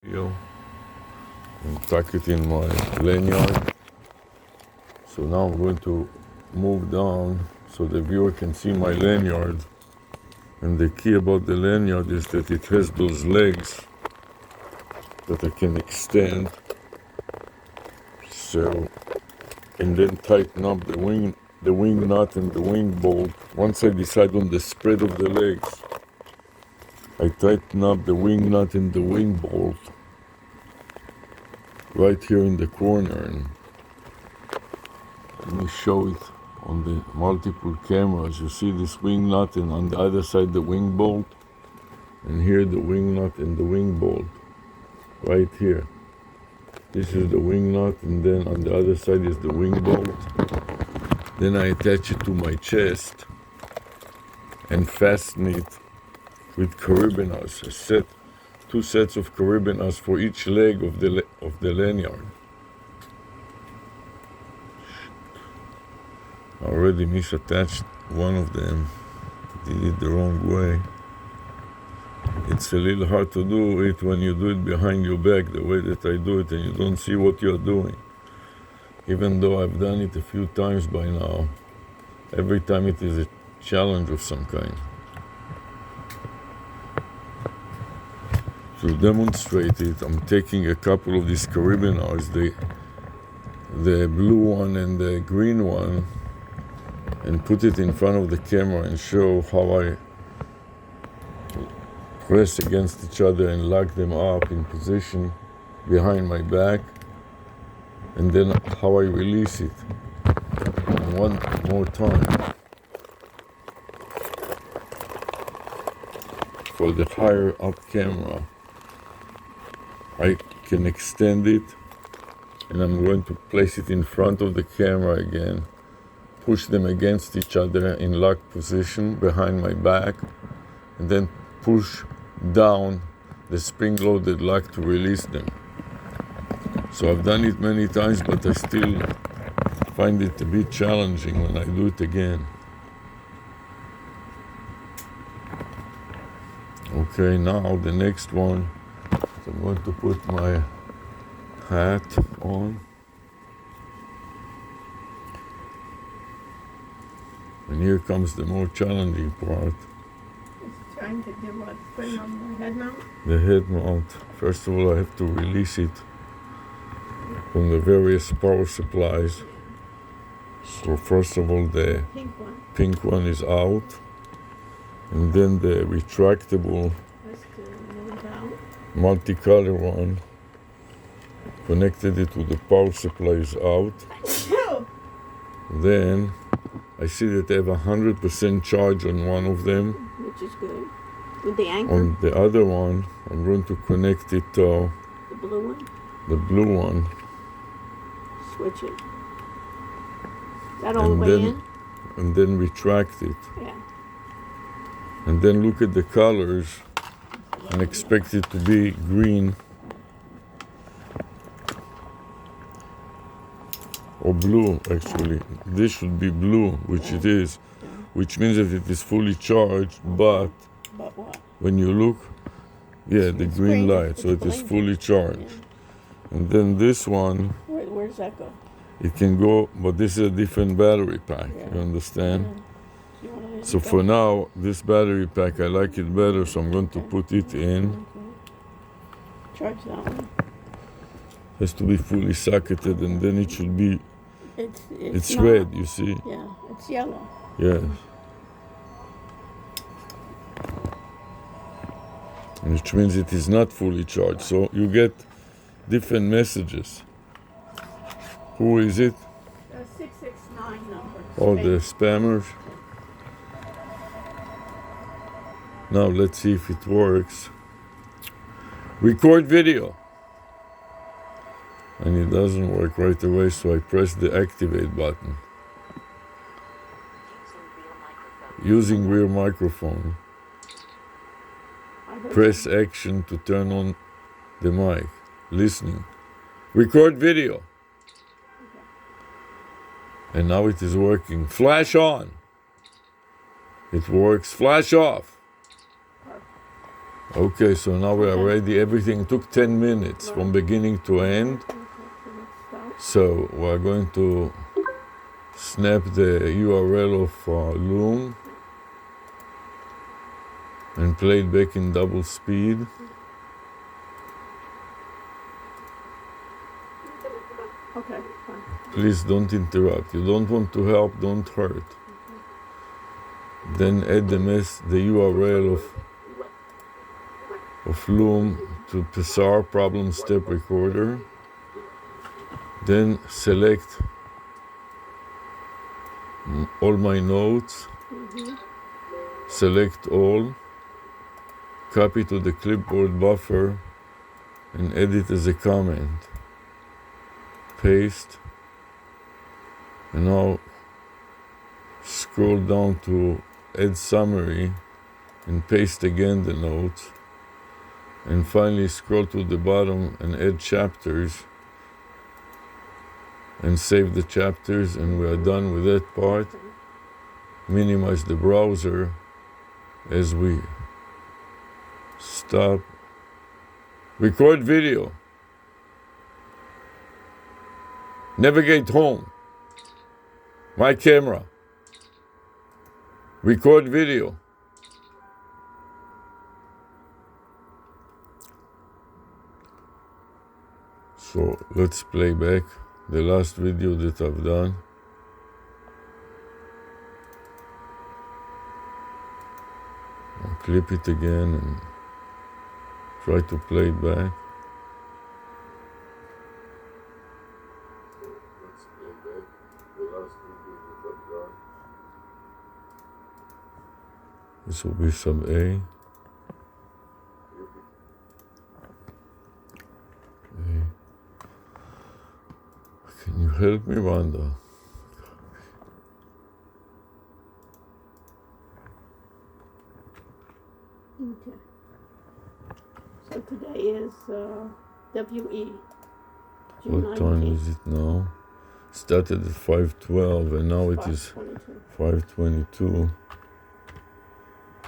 video and tuck it in my lanyard. So now I'm going to move down so the viewer can see my lanyard. And the key about the lanyard is that it has those legs that I can extend. So, and then tighten up the wing nut and the wing bolt. Once I decide on the spread of the legs, I tighten up the wing nut and the wing bolt right here in the corner. And let me show it on the multiple cameras. You see this wing nut, and on the other side the wing bolt, and here the wing nut and the wing bolt right here. This is the wing nut, and then on the other side is the wing bolt. Then I attach it to my chest and fasten it with carabiners. Two sets of carabiners for each leg of the lanyard. I already misattached one of them. Did it the wrong way. It's a little hard to do it when you do it behind your back the way that I do it, and you don't see what you're doing. Even though I've done it a few times by now, every time it is a challenge of some kind. To demonstrate it, I'm taking a couple of these carabiners, the blue one and the green one, and put it in front of the camera and show how I press against each other and lock them up in position behind my back, and then how I release it. And one more time. For the higher up camera, I can extend it, and I'm going to place it in front of the camera again, push them against each other in lock position behind my back, and then push down the spring-loaded lock to release them. So I've done it many times, but I still find it a bit challenging when I do it again. Okay, now the next one. So I'm going to put my hat on. And here comes the more challenging part. It's trying to do what? Put it on the head mount? The head mount. First of all, I have to release it from the various power supplies. So first of all, the pink one is out. And then the retractable multicolor one, connected it to the power supply, is out. Then I see that I have 100% charge on one of them. Which is good. With the anchor? On the other one, I'm going to connect it to the blue one? The blue one. Switch it. Is that all the way in? And then retract it. Yeah. And then look at the colors and expect it to be green or blue. Actually, this should be blue, which it is, which means that it is fully charged. But what? When you look, the green light, so it is fully charged. Yeah. And then this one, where does that go? It can go, but this is a different battery pack. You understand? Yeah. So for now, this battery pack, I like it better, so I'm going to put it in. Charge that one. Has to be fully socketed, and then it should be, it's red, you see? Yeah, it's yellow. Yes. Which means it is not fully charged. So you get different messages. Who is it? The 669 number. Oh, the spammers. Now let's see if it works. Record video. And it doesn't work right away, so I press the activate button. Using rear microphone. Press action to turn on the mic. Listening. Record video. And now it is working. Flash on. It works. Flash off. Okay, so now we are Okay. ready. Everything took 10 minutes from beginning to end. Okay, so let's start. So we're going to snap the URL of Loom and play it back in double speed. Okay, fine. Please don't interrupt. You don't want to help, don't hurt. Then add the URL of Loom to Psar problem step recorder. Then select all my notes, select all, copy to the clipboard buffer and edit as a comment. Paste, and now scroll down to add summary and paste again the notes, and finally scroll to the bottom and add chapters and save the chapters, and we are done with that part. Minimize the browser as we stop. Record video. Navigate home. My camera. Record video. So let's play back the last video that I've done. I'll clip it again and try to play it back. Let's play back the last video that I've done. This will be sub A. Okay. Can you help me, Wanda? Okay. So today is WE. June What time 19th. is it now? Started at 5:12 and now it is 5:22.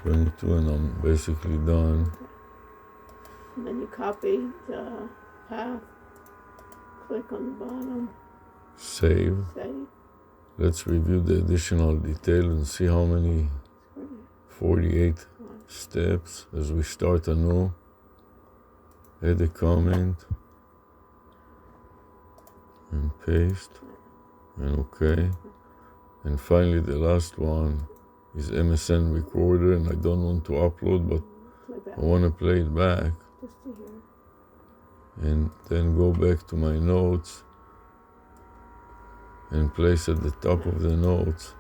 5:22, and I'm basically done. And then you copy the path, click on the bottom, Save. save. Let's review the additional detail and see how many 48 steps as we start anew. Add a comment and paste and OK. And finally the last one is MSN recorder, and I don't want to upload, but I want to play it back. Just to hear. And then go back to my notes and place at the top of the notes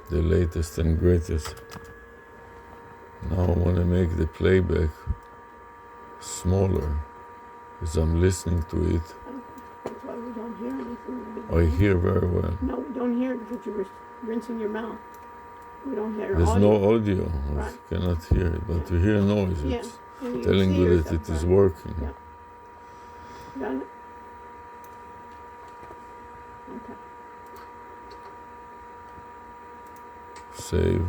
the latest and greatest. Now I want to make the playback smaller as I'm listening to it. That's why we don't hear anything. I hear very well. No, we don't hear it because you're rinsing your mouth. We don't hear There's audio. no audio. Right. I cannot hear it, but we hear noise. Yeah. It's And you telling see you that yourself, it is right? working. Yeah. Got it? Okay. Save.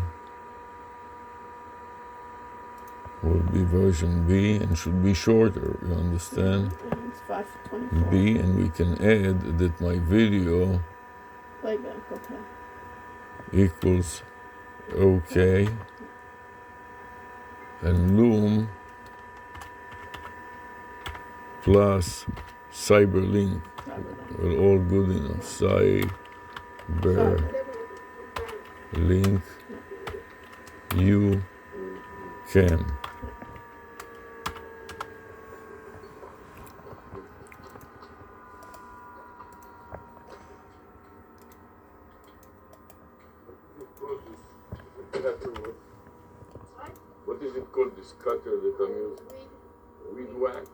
Will be version B and should be shorter, you understand? And it's 5:24. B, and we can add that my video Playback, okay. equals OK, and Loom plus Cyberlink. Well, all good enough. Cyberlink U Cam. What is it called, this cutter that I'm using? Weed whack.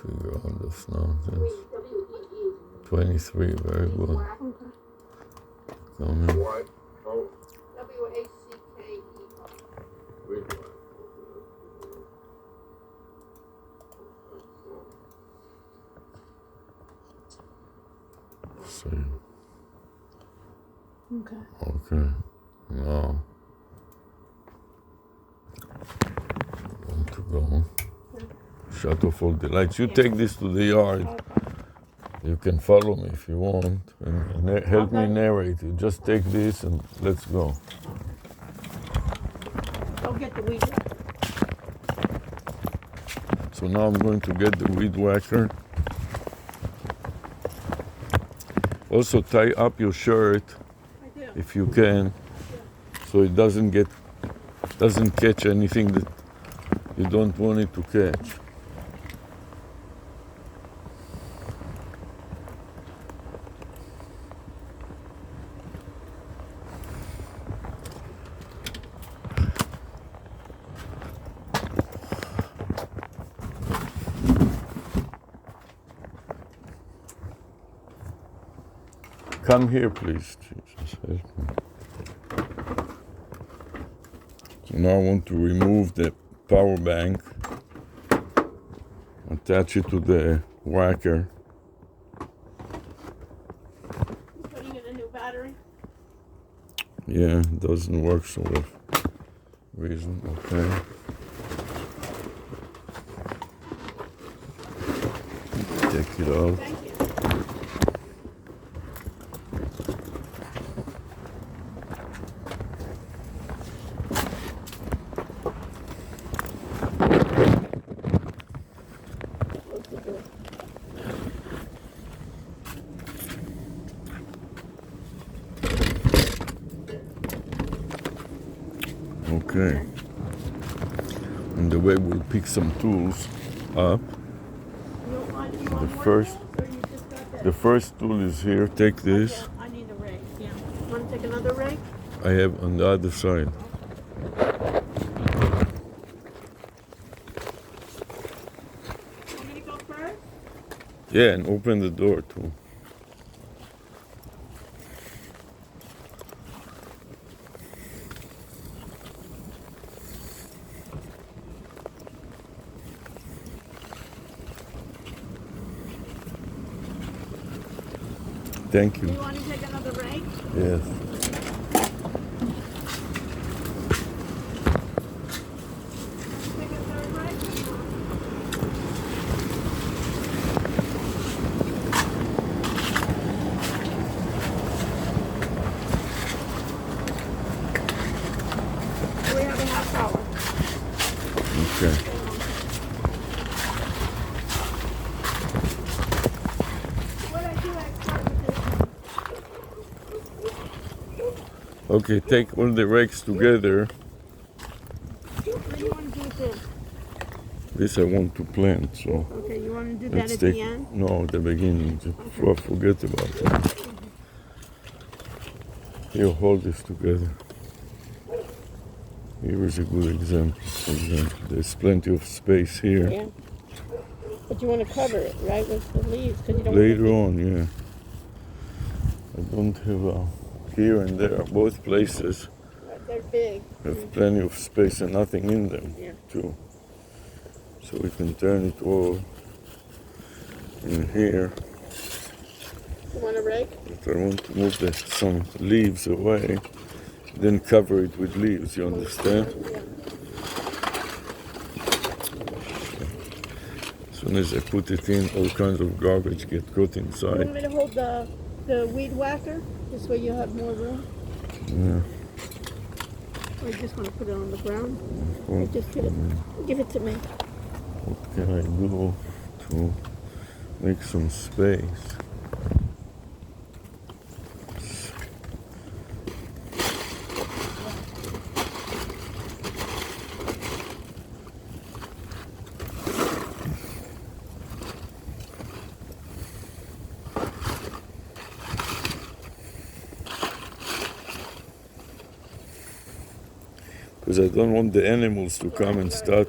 Figure out this nonsense. 23, very good. Come in. What? Oh. W-A-C-K-E-R. Weed whack. See. Okay. Okay. Now go. Shut off all the lights. You take this to the yard. You can follow me if you want and help me narrate. You just take this and let's go. Go get the weed whacker. So now I'm going to get the weed whacker. Also tie up your shirt I do. if you can, so it doesn't catch anything that you don't want it to catch. Come here, please. Jesus, help me. So now I want to remove the power bank, attach it to the whacker. You putting in a new battery? Yeah, it doesn't work for some reason. Okay. Take it out. Thank you. Close the door. Okay. On the way, we'll pick some tools up. You want The more first- tools, or you just got that? The first tool is here. Take this. Yeah, I need a rake, yeah. Want to take another rake? I have on the other side. Want me to go first? Yeah, and open the door too. Thank You you. want to take another rake? Yes. Take a third rake? We have a half hour. Okay. What I do, I start with Okay, take all the rakes together. this. What do you want to do with this? This I want to plant, so Okay, you want to do that let's at take the end? no the beginning. Just forget about it. Here, hold this together. Here is a good example. For example, there's plenty of space here. Yeah. But you want to cover it, right, with the leaves, because you don't Later want on, yeah. I don't have here and there, both places they're big. have plenty of space and nothing in them, Yeah. too. So we can turn it all in here. You want a rake? But I want to move some leaves away, then cover it with leaves, you understand? Yeah. As soon as I put it in, all kinds of garbage get caught You want inside. me to hold the weed whacker? This way you'll have more room? Yeah. Or you just want to put it on the ground? Or What, just give it to me. what can I do to make some space? Because I don't want the animals to come and start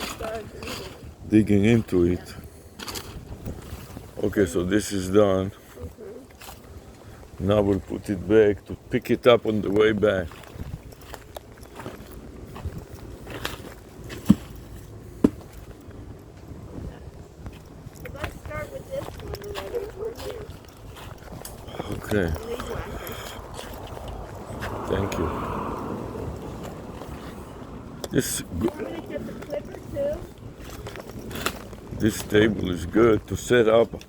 digging into it. Okay, so this is done. Now we'll put it back to pick it up on the way back. Let's start with this one already. We're here. Okay, Weed whacker. thank you. This, You want me to get the clipper too? this table is good to set up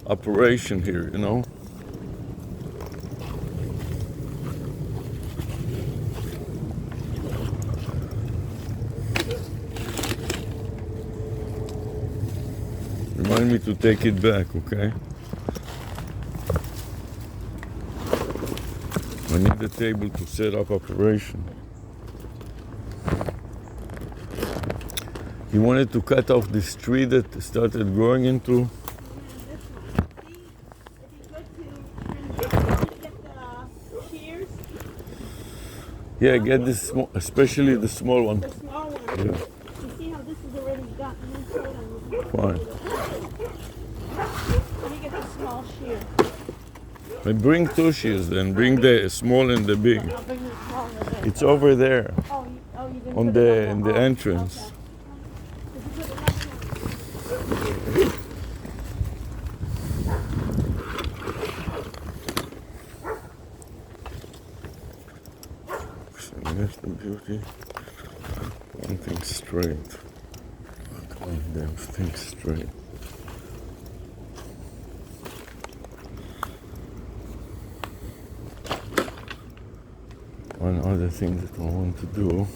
operation here, you know. Remind me to take it back, okay? I need a table to set up operation. He wanted to cut off this tree that started growing into. Yeah, get this small, especially the small one. The small one. Yeah. You see how this is already gotten into it? Fine. Let me get the small shear. I bring two shears then. Bring the small and the big. I'll bring the small one there. It's over there You didn't on put the it in the entrance. Okay. Did you put another one? That's the beauty. One thing straight. One damn thing straight. One other thing that I want to do.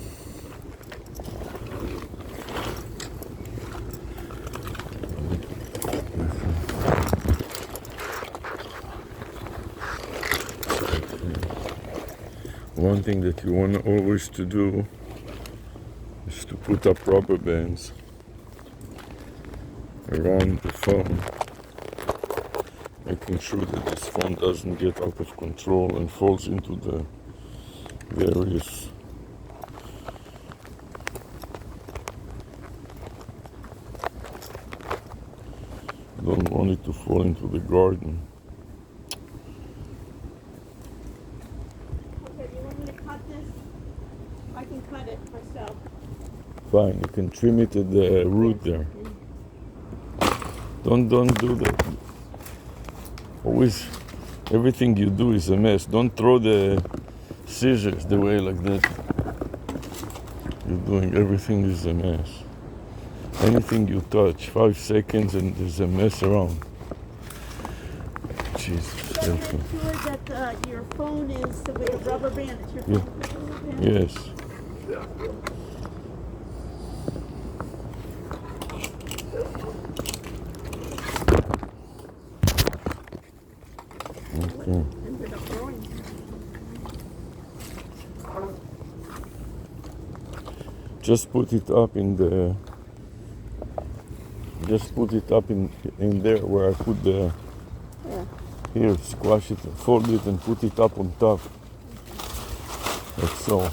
One thing that you want always to do is to put up rubber bands around the phone, making sure that this phone doesn't get out of control and falls into the various don't want it to fall into the garden. Okay, you want me to cut this? I can cut it myself. Fine, you can trim it at the root there. Don't do that. Always, everything you do is a mess. Don't throw the scissors the way like that. You're doing everything is a mess. Anything you touch, 5 seconds and there's a mess around. Jesus. So make sure that your phone is with a rubber band. It's your phone with a rubber band? Yes. Okay. Ended up growing. Just put it up in the. Just put it up in there where I put the. Yeah. Here, squash it, fold it, and put it up on top. Like so.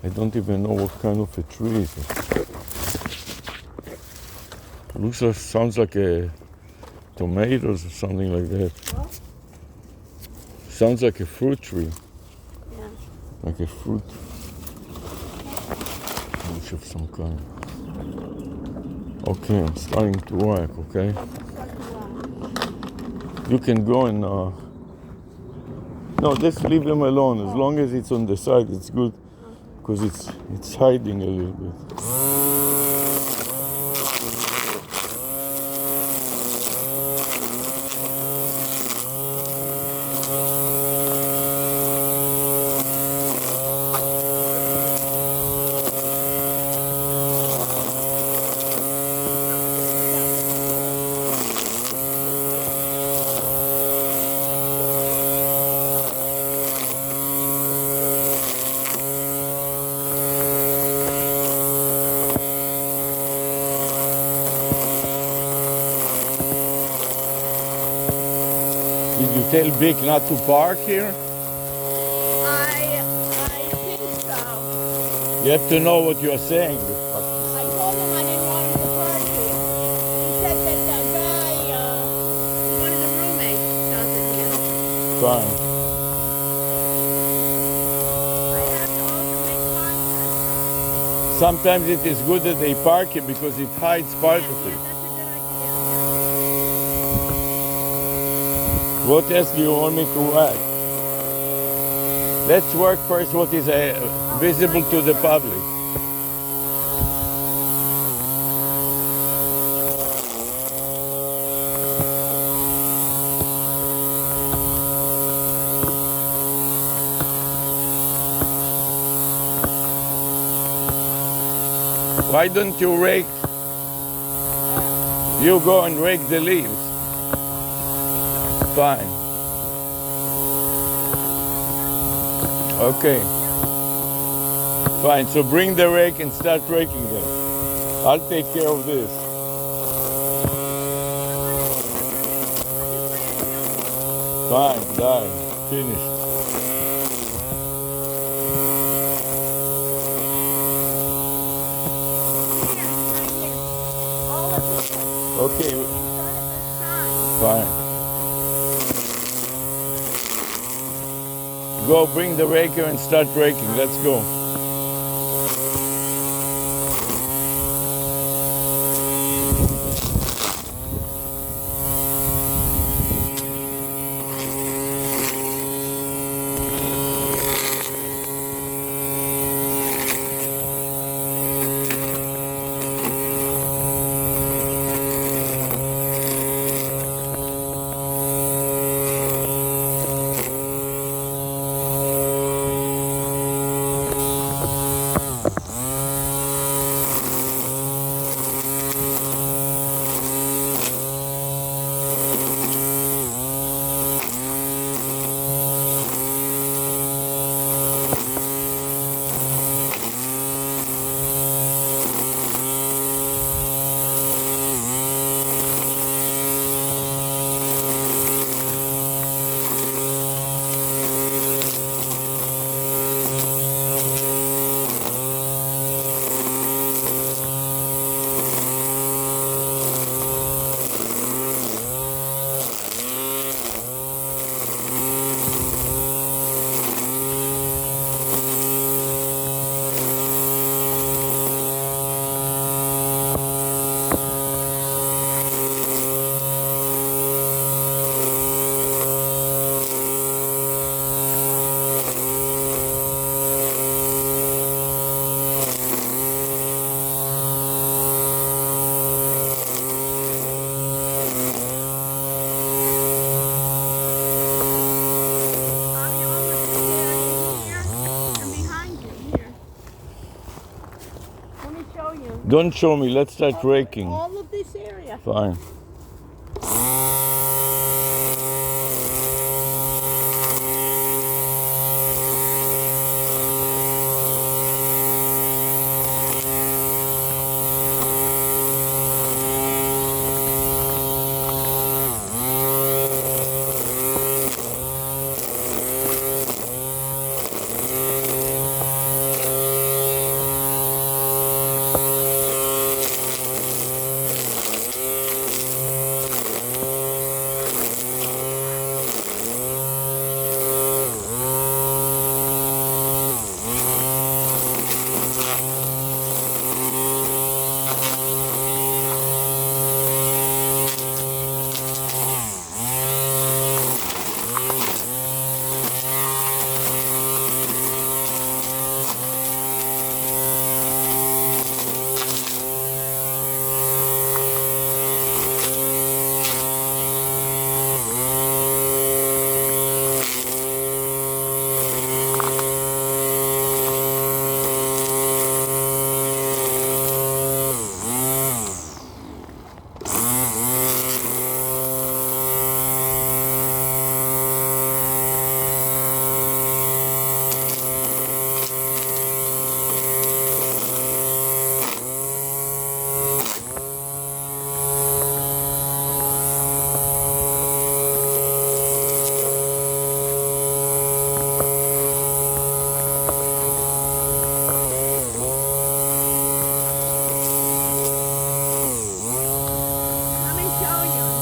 I don't even know what kind of a tree is it. Looks like, sounds like a tomatoes or something like that. What? Sounds like a fruit tree. Yeah. Like a fruit. Bush of some kind. Okay, I'm starting to work, okay? You can go and no, just leave them alone. As long as it's on the side, it's good. Because it's hiding a little bit. Did you tell Vic not to park here? I think so. You have to know what you're saying. I told him I didn't want him to park here. He said that the guy, one of the roommates, does it here. Fine. I have to also make contact. Sometimes it is good that they park it because it hides part Yeah, of yeah, it. that's a good idea. What else do you want me to add? Let's work first what is visible to the public. Why don't you rake? You go and rake the leaves. Fine. Okay. Fine. So bring the rake and start raking them. I'll take care of this. Fine. Done. Finished. Okay. Fine. Go bring the raker and start raking. Let's go. Don't show me. Let's start raking. All of this area. Fine.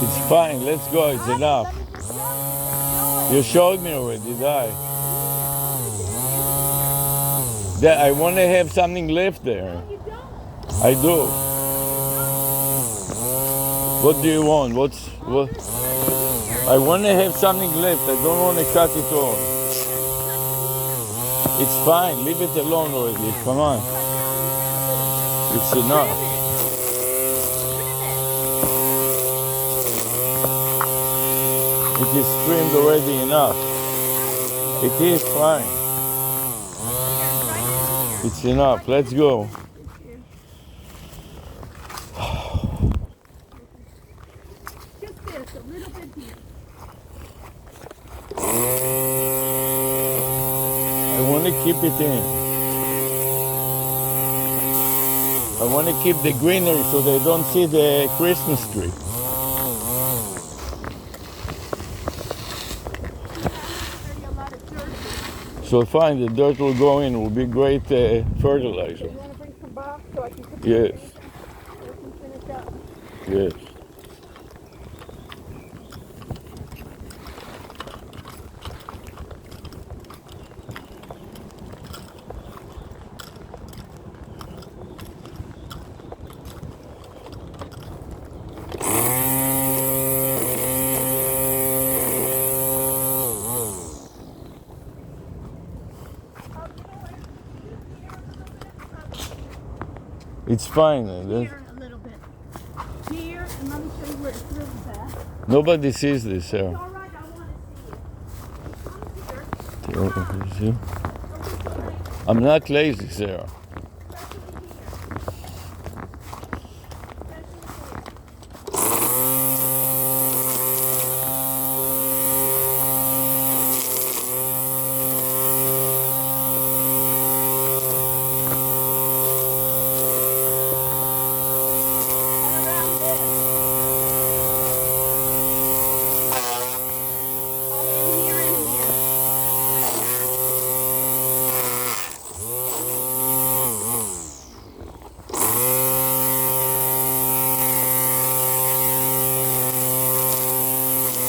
It's fine. Let's go. It's enough. You showed me already, die. I want to have something left there. I do. What do you want? What? I want to have something left. I don't want to cut it off. It's fine. Leave it alone already. Come on. It's enough. It is trimmed already enough. It is fine. It's enough. Let's go. little bit here. I want to keep it in. I want to keep the greenery so they don't see the Christmas tree. There's a lot of dirt here. So fine, the dirt will go in. It will be great fertilizer. You want to bring some box so I can put the Yes, finish on? So we can finish up. yes. It's fine. Here a little bit. Here, and let me show you where it thrills at. Nobody sees this, Sarah. All right, I want to see it. Come here. I'm not lazy, Sarah.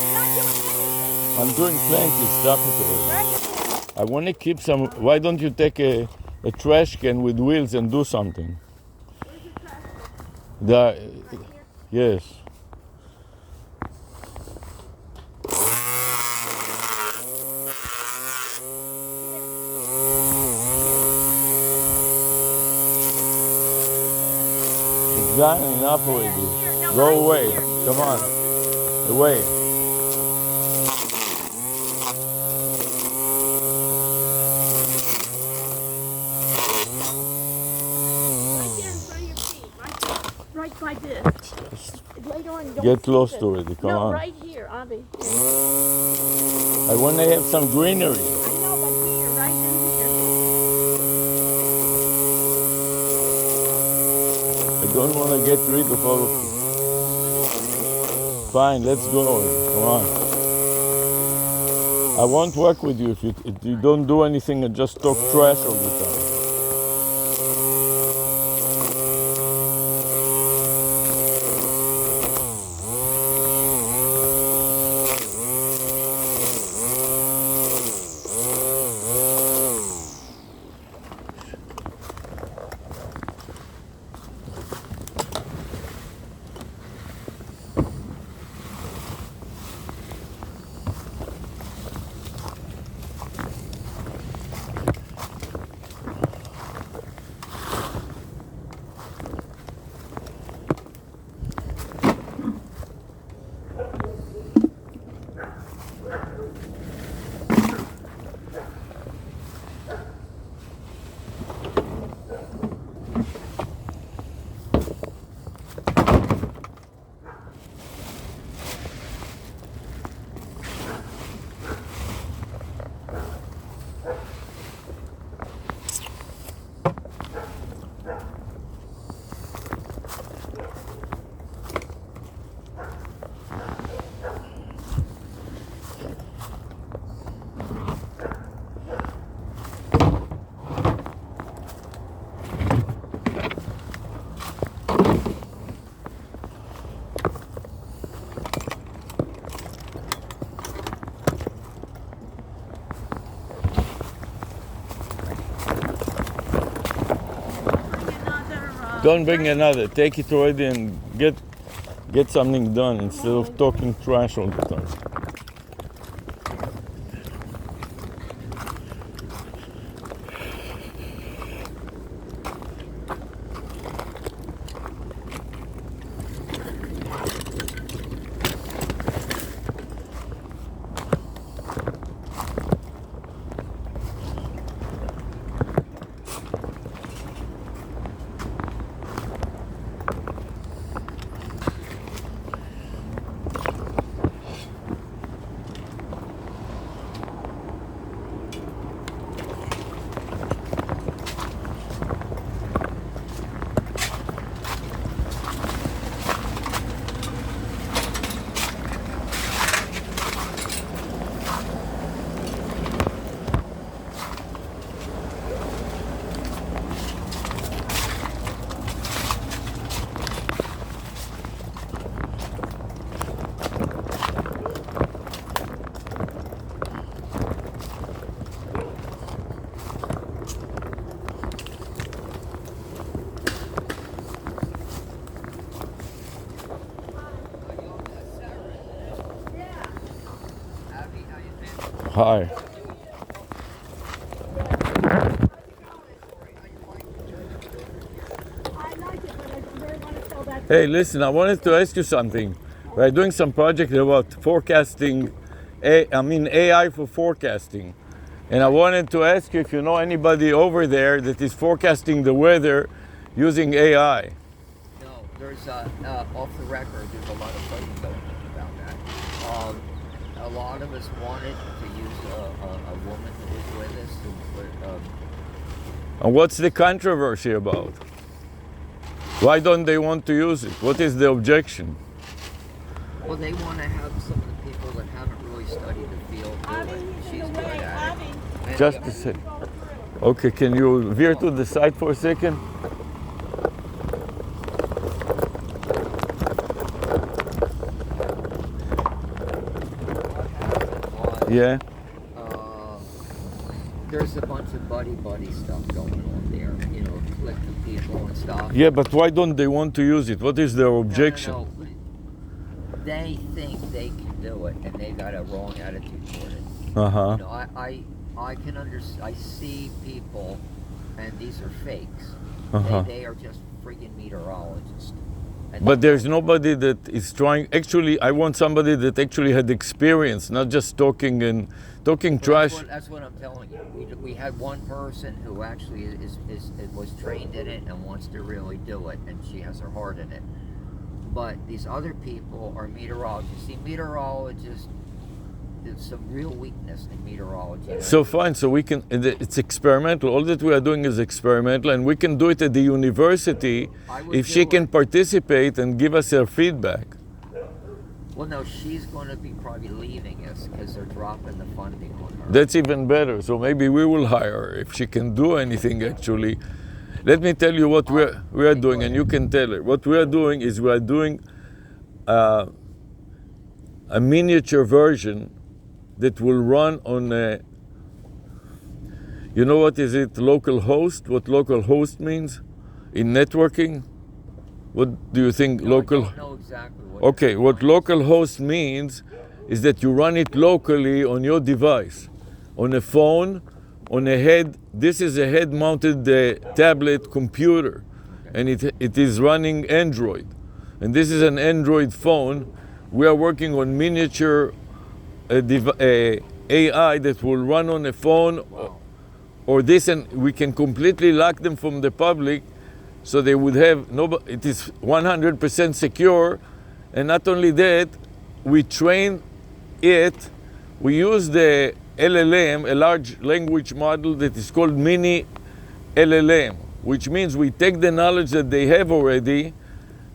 Especially I'm doing plenty. Stop it already. I want to keep some. Why don't you take a trash can with wheels and do something? The, yes. It's done enough already. Go away. Come on. Away. right by this. Later on, don't Get see lost this. already. Come no, on. right here, Avi. I want to have some greenery. I know, but here, right in here. I don't want to get rid of all of it. Fine, let's go. Come on. I won't work with you if you don't do anything and just talk trash all the time. Don't bring another. Take it already and get something done instead of talking trash all the time. Hi. Hey, listen, I wanted to ask you something. We're doing some project about forecasting, AI for forecasting. And I wanted to ask you if you know anybody over there that is forecasting the weather using AI. No, there's off the record. There's a lot of studies going on about that. A lot of us wanted to use a woman who was with us. And what's the controversy about? Why don't they want to use it? What is the objection? Well, they want to have some of the people that haven't really studied the field do it. She's good at it. And Just a second. Okay, can you veer to the side for a second? Yeah. There's a bunch of buddy stuff going on there. You know, click the people and stuff. Yeah, but why don't they want to use it? What is their objection? No. They think they can do it, and they got a wrong attitude toward it. Uh-huh. You know, I can understand. I see people, and these are fakes. Uh-huh. They are just freaking meteorologists. And But there's nobody that is trying. Actually, I want somebody that actually had experience, not just talking trash. That's what I'm telling you. We had one person who actually was trained in it and wants to really do it, and she has her heart in it. But these other people are meteorologists. See, meteorologists, there's some real weakness in meteorology. So fine, so we can, it's experimental. All that we are doing is experimental, and we can do it at the university if she can participate and give us her feedback. Well, no, she's going to be probably leaving us because they're dropping the funding on her. That's even better. So maybe we will hire her if she can do anything actually. Let me tell you what we are doing, and you can tell her. What we are doing is we are doing a miniature version that will run on a, you know what is it, local host? What local host means in networking? What do you think local? I don't know exactly what. Okay, what local host means is that you run it locally on your device, on a phone, on a head. This is a head-mounted tablet computer, and it is running Android. And this is an Android phone. We are working on miniature AI that will run on a phone. Wow. Or this, and we can completely lock them from the public, so they would have it is 100% secure. And not only that, we train it. We use the LLM, a large language model that is called mini LLM, which means we take the knowledge that they have already,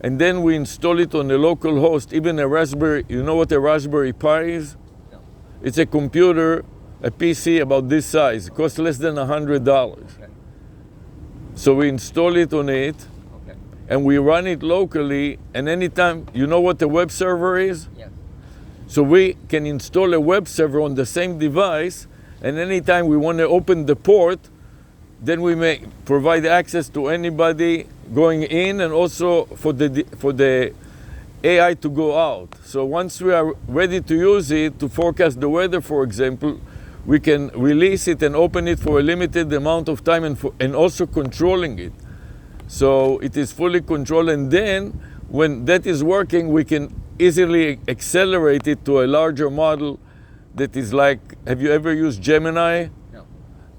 and then we install it on a local host, even a Raspberry. You know what a Raspberry Pi is? No. It's a computer, a PC about this size. It costs less than $100. Okay. So we install it on it, Okay. and we run it locally, and anytime, you know what a web server is? Yes. So we can install a web server on the same device, and anytime we want to open the port, then we may provide access to anybody going in, and also for the AI to go out. So once we are ready to use it to forecast the weather, for example, we can release it and open it for a limited amount of time, and also controlling it. So it is fully controlled, and then when that is working, we can easily accelerate it to a larger model that is like, have you ever used Gemini? No.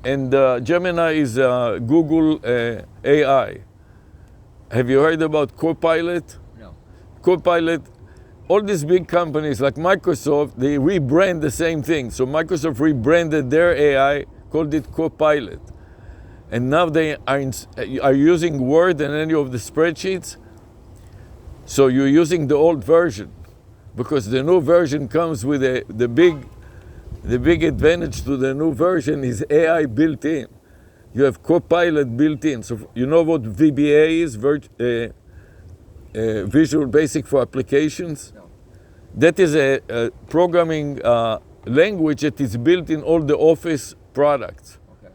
And Gemini is Google AI. Have you heard about Copilot? No. Copilot, all these big companies like Microsoft, they rebrand the same thing. So Microsoft rebranded their AI, called it Copilot. And now they are using Word and any of the spreadsheets. So you're using the old version, because the new version comes with the big advantage to the new version is AI built in. You have Copilot built in. So you know what VBA is, Visual Basic for Applications? No. That is a programming language that is built in all the Office products. Okay.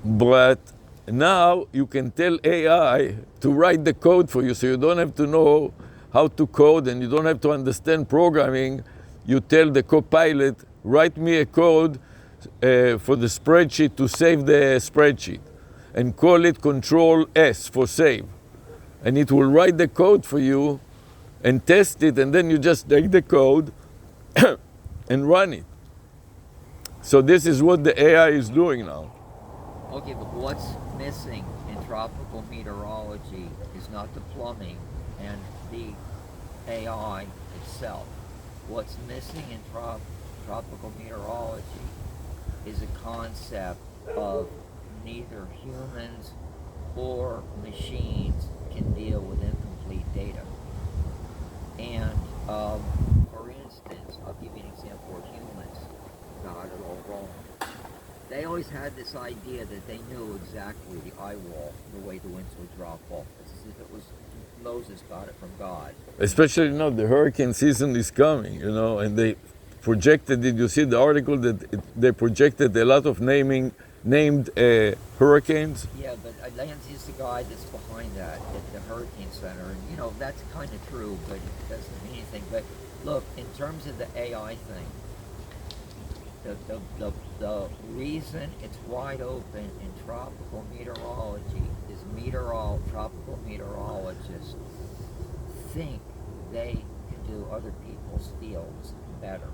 But now you can tell AI to write the code for you, so you don't have to know how to code, and you don't have to understand programming. You tell the Copilot, write me a code for the spreadsheet to save the spreadsheet, and call it Control S for save. And it will write the code for you and test it, and then you just take the code and run it. So this is what the AI is doing now. Okay, but what's missing in tropical meteorology is not the plumbing and the AI itself. What's missing in tropical meteorology is a concept of neither humans or machines can deal with incomplete data. And for instance, I'll give you an example where humans got it all wrong. They always had this idea that they knew exactly the eye wall, the way the winds would drop off. It's as if it was Moses got it from God. Especially now the hurricane season is coming, and they projected, did you see the article that they projected a lot of named hurricanes? Yeah, but Lance is the guy that's behind that at the Hurricane Center, and that's kind of true, but it doesn't mean anything. But look, in terms of the AI thing, the reason it's wide open in tropical meteorology is tropical meteorologists think they can do other people's fields better.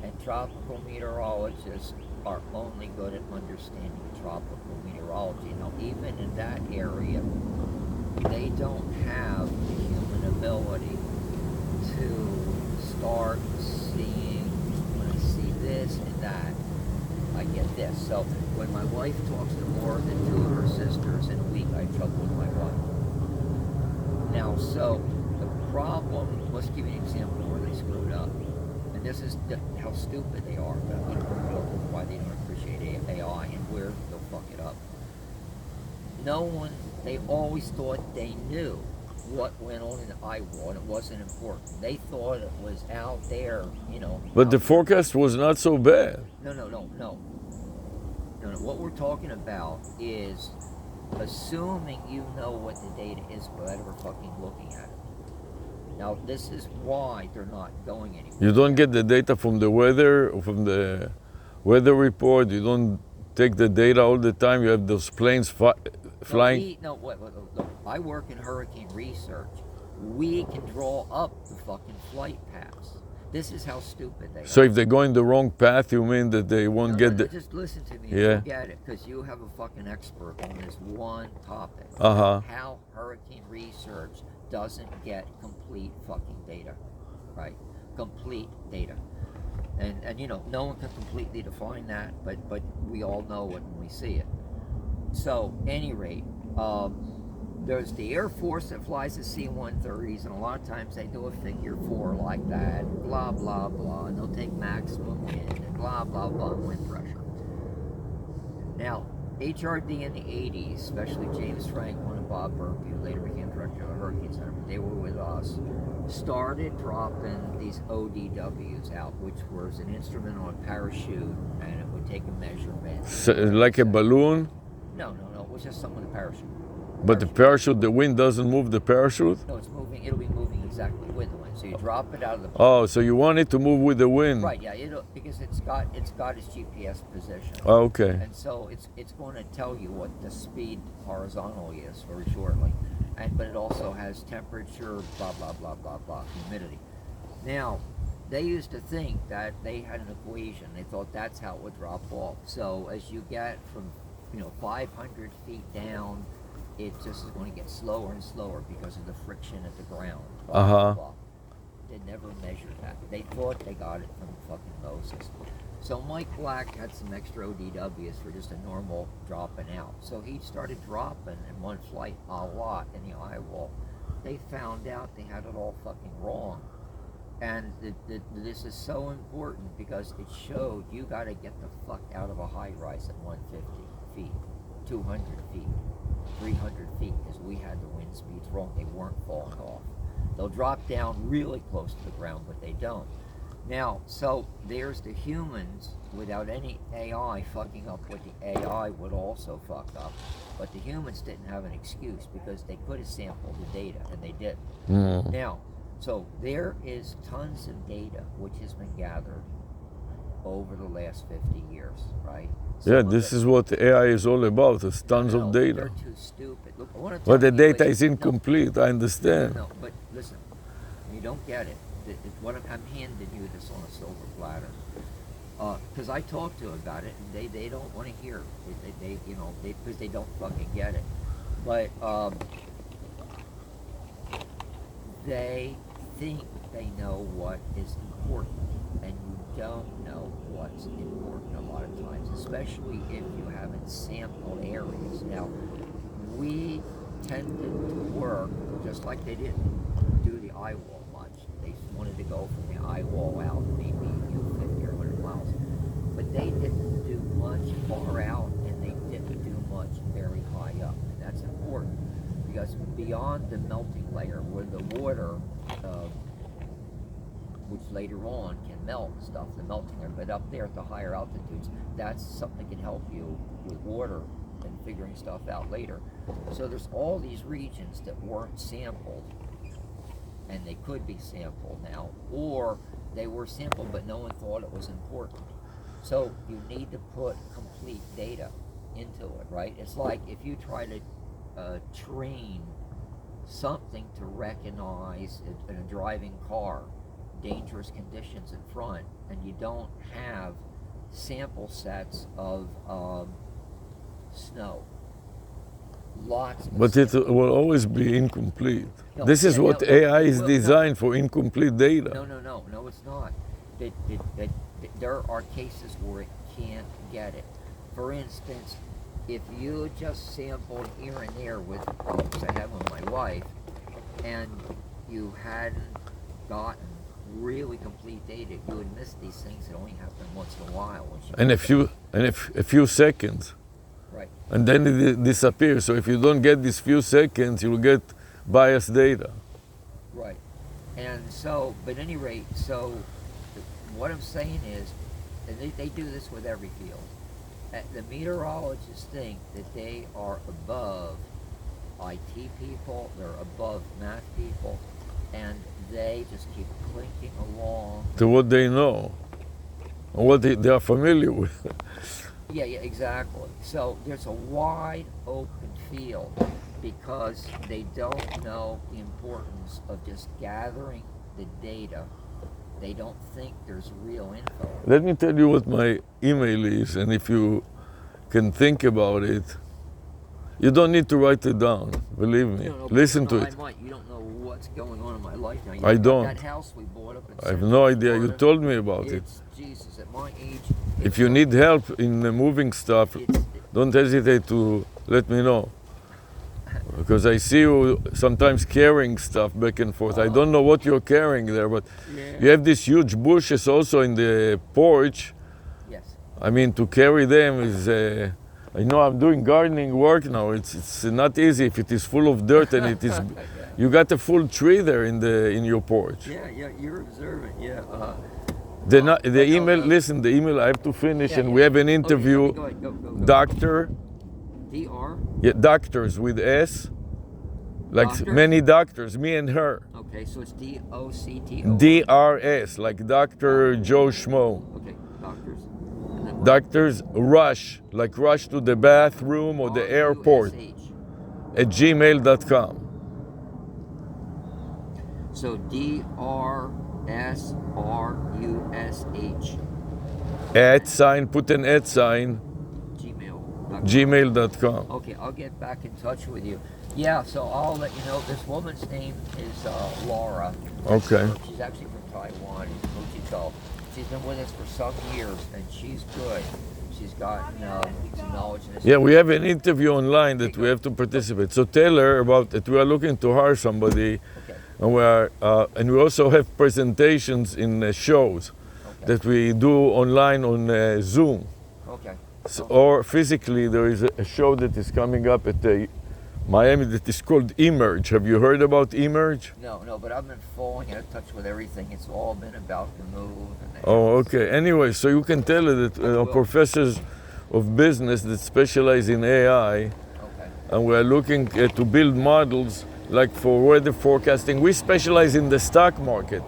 And tropical meteorologists are only good at understanding tropical meteorology. Now, even in that area, they don't have the human ability to start seeing, when I see this and that, I get this. So when my wife talks to more than 2 of her sisters in a week, I have trouble with my wife. Now, so the problem, let's give you an example where they screwed up. And this is how stupid they are, but why they don't appreciate AI and where they'll fuck it up. They always thought they knew what went on in the eye wall, and it wasn't important. They thought it was out there, But the forecast was not so bad. No. What we're talking about is assuming you know what the data is without ever fucking looking at it. Now, this is why they're not going anywhere. You don't get the data from the weather, from the weather report. You don't take the data all the time. You have those planes flying. Look, I work in hurricane research. We can draw up the fucking flight paths. This is how stupid they are. So if they go in the wrong path, you mean that they won't get the... Just listen to me Yeah. and get it, because you have a fucking expert on this one topic. Uh-huh. How hurricane research doesn't get complete fucking data, right? Complete data. And no one can completely define that, but we all know it when we see it. So, any rate, there's the Air Force that flies the C-130s, and a lot of times they do a figure 4 like that, blah, blah, blah, and they'll take maximum wind, and blah, blah, blah, wind pressure. Now, HRD in the 80s, especially James Franklin and Bob Burke, who later became director of the Hurricane Center, but they were with us, started dropping these ODWs out, which was an instrument on a parachute, and it would take a measurement. So, like a balloon? No, it was just something with a parachute. But the parachute, the wind doesn't move the parachute? No, it's moving. It'll be moving exactly with the wind. So you drop it out of the plane. Oh, so you want it to move with the wind? Right, yeah, because it's got its GPS position. Oh, okay. And so it's going to tell you what the speed horizontally is, very shortly. But it also has temperature, blah, blah, blah, blah, blah, humidity. Now, they used to think that they had an equation. They thought that's how it would drop off. So as you get from 500 feet down, it just is going to get slower and slower because of the friction at the ground. Blah, blah, blah. They never measured that. They thought they got it from fucking Moses. So Mike Black had some extra ODWs for just a normal dropping out. So he started dropping in one flight a lot in the eye wall. They found out they had it all fucking wrong. And this is so important because it showed you got to get the fuck out of a high rise at 150 feet, 200 feet, 300 feet, because we had the wind speeds wrong. They weren't falling off. They'll drop down really close to the ground, but they don't. Now, so there's the humans without any AI fucking up what the AI would also fuck up. But the humans didn't have an excuse because they could have sampled the data, and they didn't. Now, so there is tons of data which has been gathered over the last 50 years, right? Yeah, this is what AI is all about. It's tons of data. They're too stupid. Look, I want to But the tell you data a- is incomplete, I understand. No, but listen, you don't get it. I'm handing you this on a silver platter. Because I talked to them about it, and they don't want to hear it. Because they don't fucking get it. But they think they know what is important, and you don't know what's important a lot of times, especially if you haven't sampled areas. Now, we tended to work just like they didn't do the eye wall much. They wanted to go from the eye wall out maybe 50 or 100 miles. But they didn't do much far out, and they didn't do much very high up. And that's important, because beyond the melting layer, where the water, which later on can melt stuff, the melting layer, but up there at the higher altitudes, that's something that can help you with water and figuring stuff out later. So there's all these regions that weren't sampled, and they could be sampled now, or they were sampled but no one thought it was important. So you need to put complete data into it, right? It's like if you try to train something to recognize in a driving car dangerous conditions in front, and you don't have sample sets of snow. Lots of But it will always be incomplete. No, This is yeah, what no, AI it is will- designed for, incomplete data. No, it's not. There are cases where it can't get it. For instance, if you just sampled here and there with, because I have with my wife, and you hadn't gotten really complete data, you would miss these things that only happen once in a while. When she And a few seconds. right. And then it disappears. So if you don't get these few seconds, you'll get biased data. Right. And so, but at any rate, so what I'm saying is, and they do this with every field, the meteorologists think that they are above IT people, they're above math people, and they just keep clinking along. To what they know, or what they are familiar with. Yeah, exactly. So there's a wide open field because they don't know the importance of just gathering the data. They don't think there's real info. Let me tell you what my email is, and if you can think about it, you don't need to write it down, believe me. No, Listen to it. You don't know what's going on in my life now. I don't. That house we bought up in I have Central no idea. You Florida, told me about it. it's Jesus, at my age. If you need help in moving stuff, don't hesitate to let me know. Because I see you sometimes carrying stuff back and forth. I don't know what you're carrying there, but you have these huge bushes also in the porch. Yes. I mean, to carry them is, I know I'm doing gardening work now. It's not easy if it is full of dirt and it is, you got a full tree there in your porch. Yeah, you're observant. Yeah. The email, listen, the email I have to finish, and we have an interview. Okay, go ahead, go. Doctor, DR. yeah, doctors with S, like Doctors? many doctors, me and her. Okay, so it's DOCTO. DRS, like Dr. Joe Schmo. Okay, doctors. And then Doctors rush, like rush to the bathroom or the airport RUSH. at gmail.com. So DRSRUSH. At sign, put an at sign, Gmail. gmail.com. Okay, I'll get back in touch with you. Yeah, so I'll let you know. This woman's name is Laura. Okay. She's actually from Taiwan, Fujiko. She's been with us for some years, and she's good. She's got some knowledge in this. Yeah, we have an interview online that we have to participate. So tell her about that we are looking to hire somebody, Okay. and we also have presentations in shows that we do online on Zoom. Okay. So, or physically, there is a show that is coming up at Miami that is called Emerge. Have you heard about Emerge? No, but I've been falling out of touch with everything. It's all been about the move. And the Oh, house. okay. Anyway, so you can tell her that will. professors of business that specialize in AI, Okay. and we are looking to build models like for weather forecasting. We specialize in the stock market,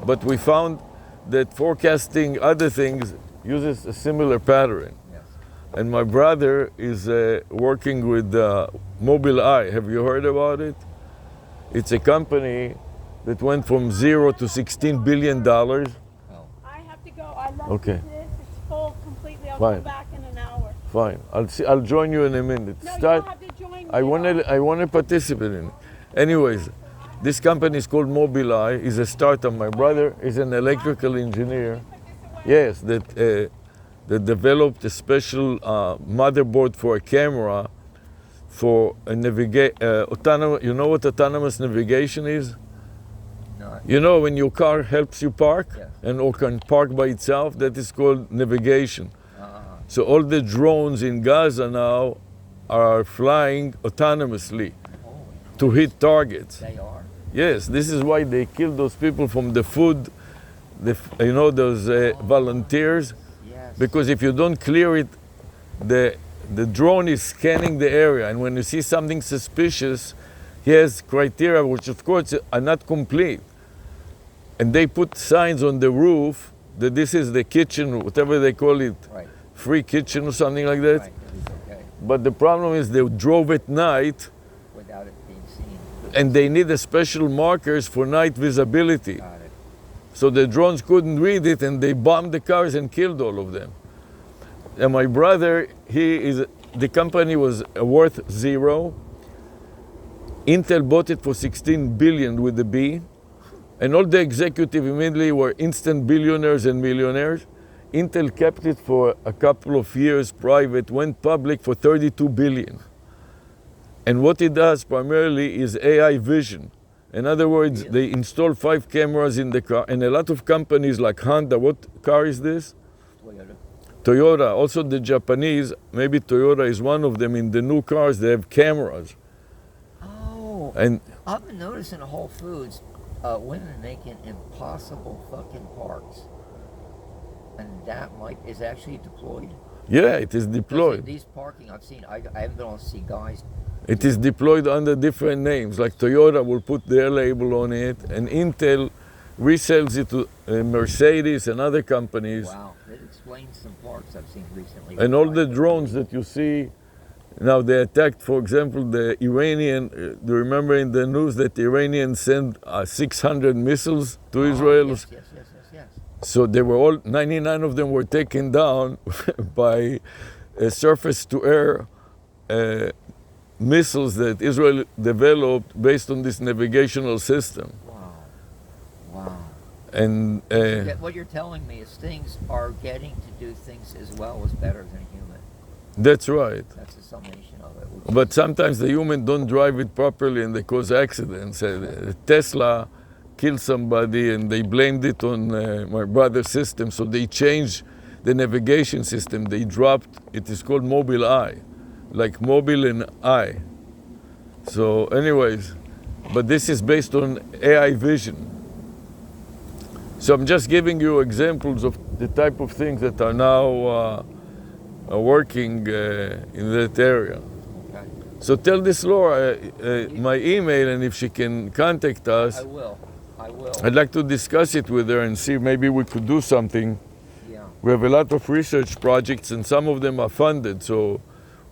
but we found that forecasting other things uses a similar pattern. Yes. And my brother is working with Mobileye. Have you heard about it? It's a company that went from 0 to $16 billion. Oh. I have to go. I left Okay. this. It's full completely. I'll Fine. come back in an hour. Fine. I'll join you in a minute. No, you don't have to join me. I want to participate in it. Anyways, this company is called Mobileye. It's a startup. My brother is an electrical engineer. Yes, that developed a special motherboard for a camera for a autonomous. You know what autonomous navigation is? No. You know when your car helps you park, Yes. and or can park by itself. That is called navigation. So all the drones in Gaza now are flying autonomously Holy, to hit targets. they are. Yes, this is why they kill those people from the food, those volunteers, Yes. because if you don't clear it, the drone is scanning the area, and when you see something suspicious, he has criteria which of course are not complete. And they put signs on the roof that this is the kitchen, whatever they call it, Right. free kitchen or something like that. Right. It is okay But the problem is they drove at night, without it being seen. and they need a special markers for night visibility. Got it. So the drones couldn't read it, and they bombed the cars and killed all of them. And my brother, the company was worth zero. Intel bought it for 16 billion with the B, and all the executives immediately were instant billionaires and millionaires. Intel kept it for a couple of years private, went public for 32 billion. And what it does primarily is AI vision. In other words, Really? they install 5 cameras in the car, and a lot of companies like Honda, what car is this? Toyota. Toyota, also the Japanese, maybe Toyota is one of them, in the new cars they have cameras. Oh. And I've been noticing at Whole Foods, women making impossible fucking parks. And that is actually deployed. yeah, it is Because deployed. These parking I've seen, I haven't been able to see guys. It is deployed under different names, like Toyota will put their label on it, and Intel resells it to Mercedes and other companies. Wow, it explains some parks I've seen recently. And all the drones that you see, now they attacked, for example, the Iranian, do you remember in the news that the Iranians sent 600 missiles to Israel? Yes, yes, yes, yes, yes. So they were all, 99 of them were taken down by surface-to-air missiles that Israel developed based on this navigational system. Wow. Wow. And What you're telling me is things are getting to do things as well as better than a human. that's right. That's the summation of it. which But is- sometimes the human don't drive it properly and they cause accidents. Tesla killed somebody and they blamed it on my brother's system, so they changed the navigation system. They dropped, it is called Mobileye, like mobile and eye. So anyways, but this is based on AI vision. So I'm just giving you examples of the type of things that are now working in that area. Okay. So tell this Laura my email, and if she can contact us, I will. I will. I'd like to discuss it with her and see maybe we could do something. Yeah. We have a lot of research projects, and some of them are funded, so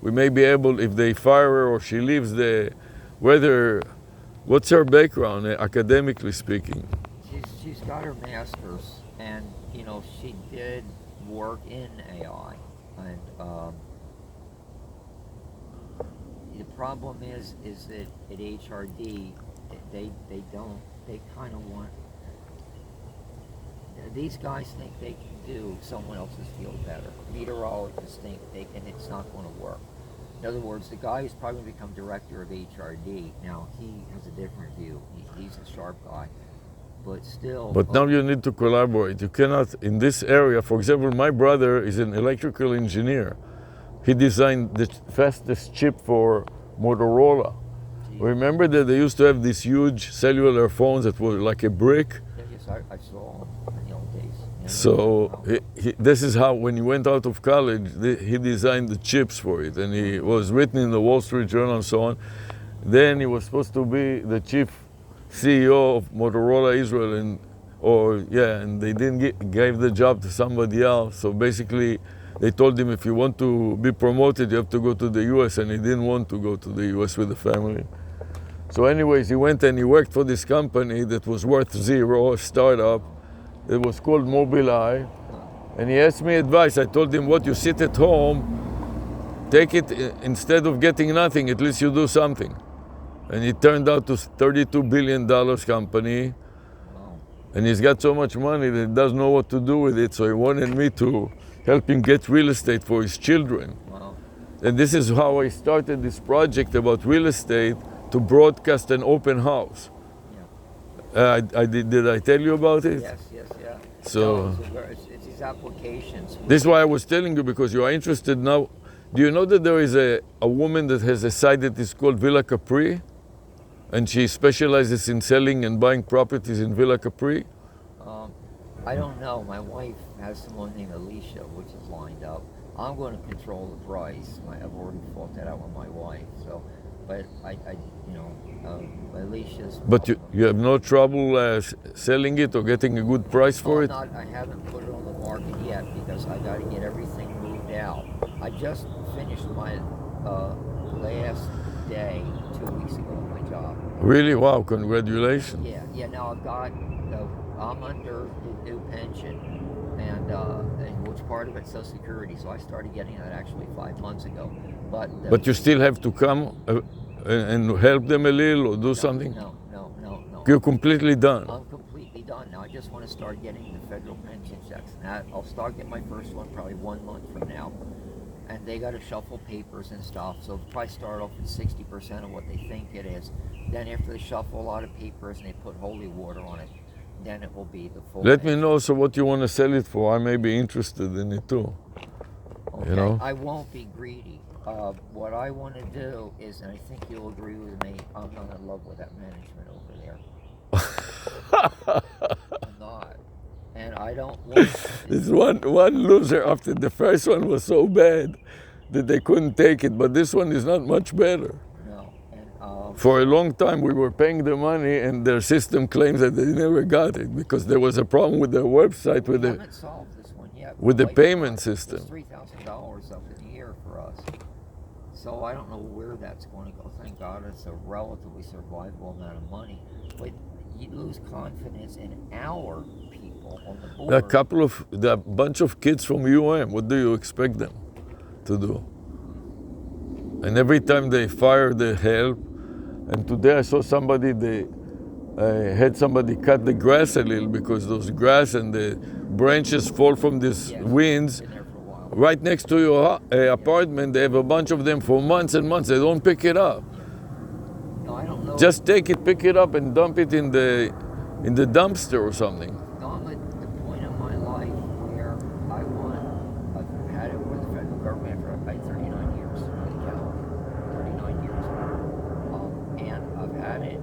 we may be able, if they fire her or she leaves, what's her background, academically speaking? She's got her master's, and she did work in AI, and the problem is that at HRD they kind of want, these guys think they can do someone else's field better. Meteorologists think and it's not going to work. In other words, the guy who's probably going to become director of HRD, now he has a different view. He's a sharp guy. But still. But now you need to collaborate. You cannot, in this area, for example, my brother is an electrical engineer. He designed the fastest chip for Motorola. Remember that they used to have these huge cellular phones that were like a brick? Yes, I saw him in the old days. So this is how, when he went out of college, he designed the chips for it, and he was written in the Wall Street Journal and so on. Then he was supposed to be the chief CEO of Motorola Israel, and or yeah, and they didn't gave the job to somebody else. So basically, they told him if you want to be promoted, you have to go to the U.S., and he didn't want to go to the U.S. with the family. So anyways, he went and he worked for this company that was worth zero, a startup. It was called Mobileye. And he asked me advice. I told him, what, you sit at home, take it, instead of getting nothing, at least you do something. And it turned out to $32 billion company. Wow. And he's got so much money that he doesn't know what to do with it. So he wanted me to help him get real estate for his children. Wow. And this is how I started this project about real estate, to broadcast an open house. Yeah. Did I tell you about it? Yes, yes, yeah. So No, it's these applications. this is why I was telling you, because you are interested now. Do you know that there is a woman that has a site that is called Villa Capri? And she specializes in selling and buying properties in Villa Capri? I don't know. My wife has someone named Alicia, which is lined up. I'm going to control the price. I've already fought that out with my wife. So, but Alicia's. But you have no trouble selling it or getting a good price for it? I haven't put it on the market yet because I got to get everything moved out. I just finished my last day 2 weeks ago on my job. Really? Wow, congratulations. Yeah. Now I've got. I'm under the new pension, and which part of it's Social Security. So I started getting that actually 5 months ago. But you still have to come and help them a little or do something? No. You're completely done? I'm completely done now. I just want to start getting the federal pension checks. And I'll start getting my first one probably 1 month from now. And they got to shuffle papers and stuff. So they'll probably start off with 60% of what they think it is. Then after they shuffle a lot of papers and they put holy water on it, then it will be the full Let thing. me know what you want to sell it for. I may be interested in it too. Okay. You know? I won't be greedy. What I want to do is, and I think you'll agree with me, I'm not in love with that management over there. I'm not. And I don't want... This one loser after the first one was so bad that they couldn't take it, but this one is not much better. No. And, For a long time we were paying the money and their system claims that they never got it because there was a problem with their website we haven't solved this one yet. with the Like, payment system. It's $3,000 up in the air for us. So I don't know where that's going to go. Thank God it's a relatively survivable amount of money. But you lose confidence in our people on the board. A bunch of kids from UM, what do you expect them to do? And every time they fire the help, and today I saw somebody, they had somebody cut the grass a little because those grass and the branches fall from these winds. Been there for a while. Right next to your apartment, they have a bunch of them for months and months. They don't pick it up. No, I don't know. Just take it, pick it up, and dump it in the dumpster or something. No, I'm at the point in my life where I've had it with the federal government for about 39 years, by the calendar, 39 years. And I've had it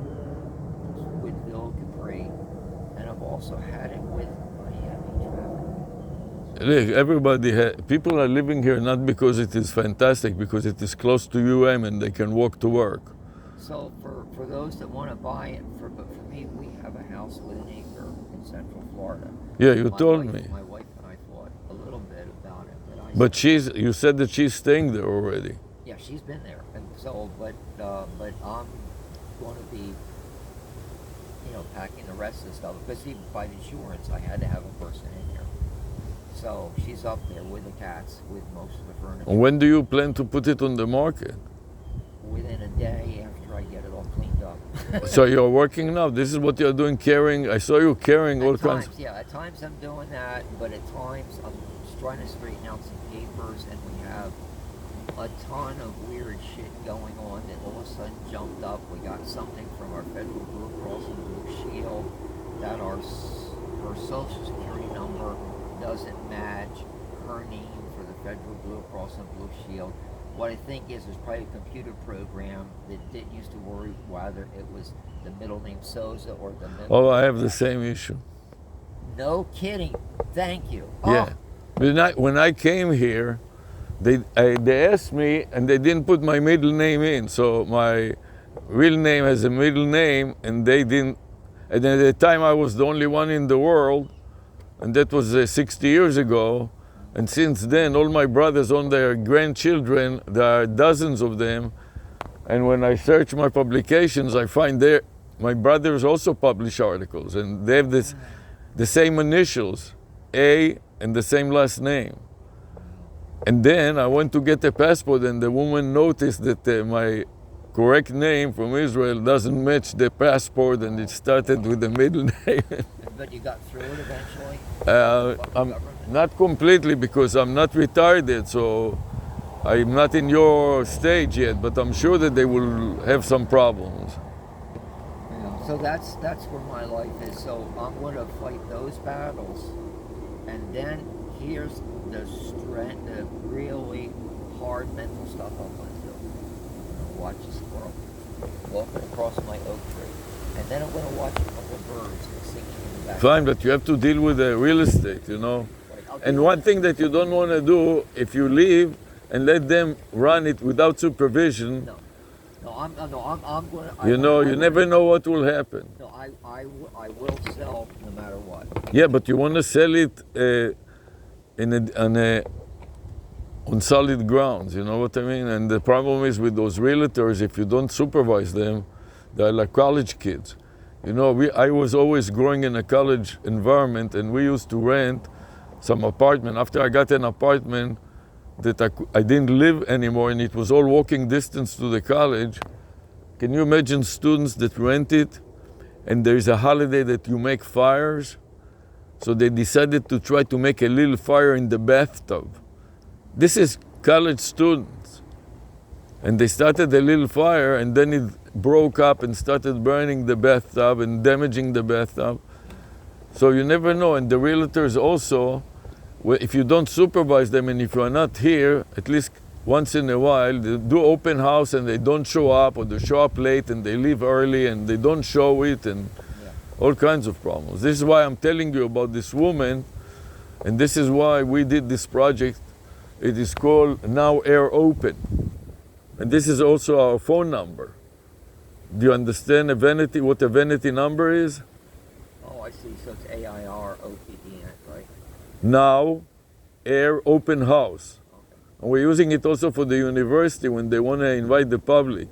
with Bill Capri, and I've also had it with Miami traffic. People are living here not because it is fantastic, because it is close to UM and they can walk to work. So for those that want to buy it, but for me, we have a house with an acre in Central Florida. Yeah, you told me. My wife and I thought a little bit about it, But you said that she's staying there already. Yeah, she's been there, and so but I'm going to be, packing the rest of the stuff because even by insurance, I had to have a person in here. So she's up there with the cats, with most of the furniture. When do you plan to put it on the market? Within a day after I get it all cleaned up. So you're working now. This is what you're doing, carrying. I saw you carrying all kinds. Yeah, at times I'm doing that, but at times I'm just trying to straighten out some papers, and we have a ton of weird shit going on that all of a sudden jumped up. We got something from our Federal Blue Cross and Blue Shield that her social security number doesn't match her name for the Federal Blue Cross and Blue Shield. What I think is there's probably a computer program that didn't used to worry whether it was the middle name Souza or the middle. Oh, I have the same issue. No kidding. Thank you. Yeah. When I came here, they asked me, and they didn't put my middle name in. So my real name has a middle name, and they didn't. And at the time I was the only one in the world, and that was 60 years ago. And since then, all my brothers on their grandchildren, there are dozens of them. And when I search my publications, I find my brothers also publish articles, and they have the same initials, A, and the same last name. And then I went to get a passport, and the woman noticed that my correct name from Israel doesn't match the passport, and it started with the middle name. But you got through it eventually? I'm not completely, because I'm not retired yet, so I'm not in your stage yet, but I'm sure that they will have some problems. Yeah. So that's where my life is. So I'm going to fight those battles, and then here's the strength, the really hard mental stuff I'm going to do. I'm going to watch a squirrel walking across my oak tree, and then I'm going to watch a couple of birds singing in the back. Fine, but you have to deal with the real estate, you know. Right, And one thing that you don't want to do, if you leave and let them run it without supervision, I'm going to. you know, you never know what will happen. No, I will sell no matter what. Yeah, but you want to sell it on solid grounds, you know what I mean? And the problem is with those realtors, if you don't supervise them, they're like college kids. You know, I was always growing in a college environment, and we used to rent some apartment. After I got an apartment that I didn't live anymore, and it was all walking distance to the college, can you imagine students that rent it, and there's a holiday that you make fires? So they decided to try to make a little fire in the bathtub. This is college students. And they started a little fire, and then it broke up and started burning the bathtub and damaging the bathtub. So you never know. And the realtors also, if you don't supervise them, and if you are not here, at least once in a while, they do open house and they don't show up, or they show up late and they leave early and they don't show it, and all kinds of problems. This is why I'm telling you about this woman, and this is why we did this project. It is called Now Air Open. And this is also our phone number. Do you understand what a vanity number is? Oh, I see. So it's AIROPEN, right? Now Air Open House. Okay. And we're using it also for the university when they want to invite the public.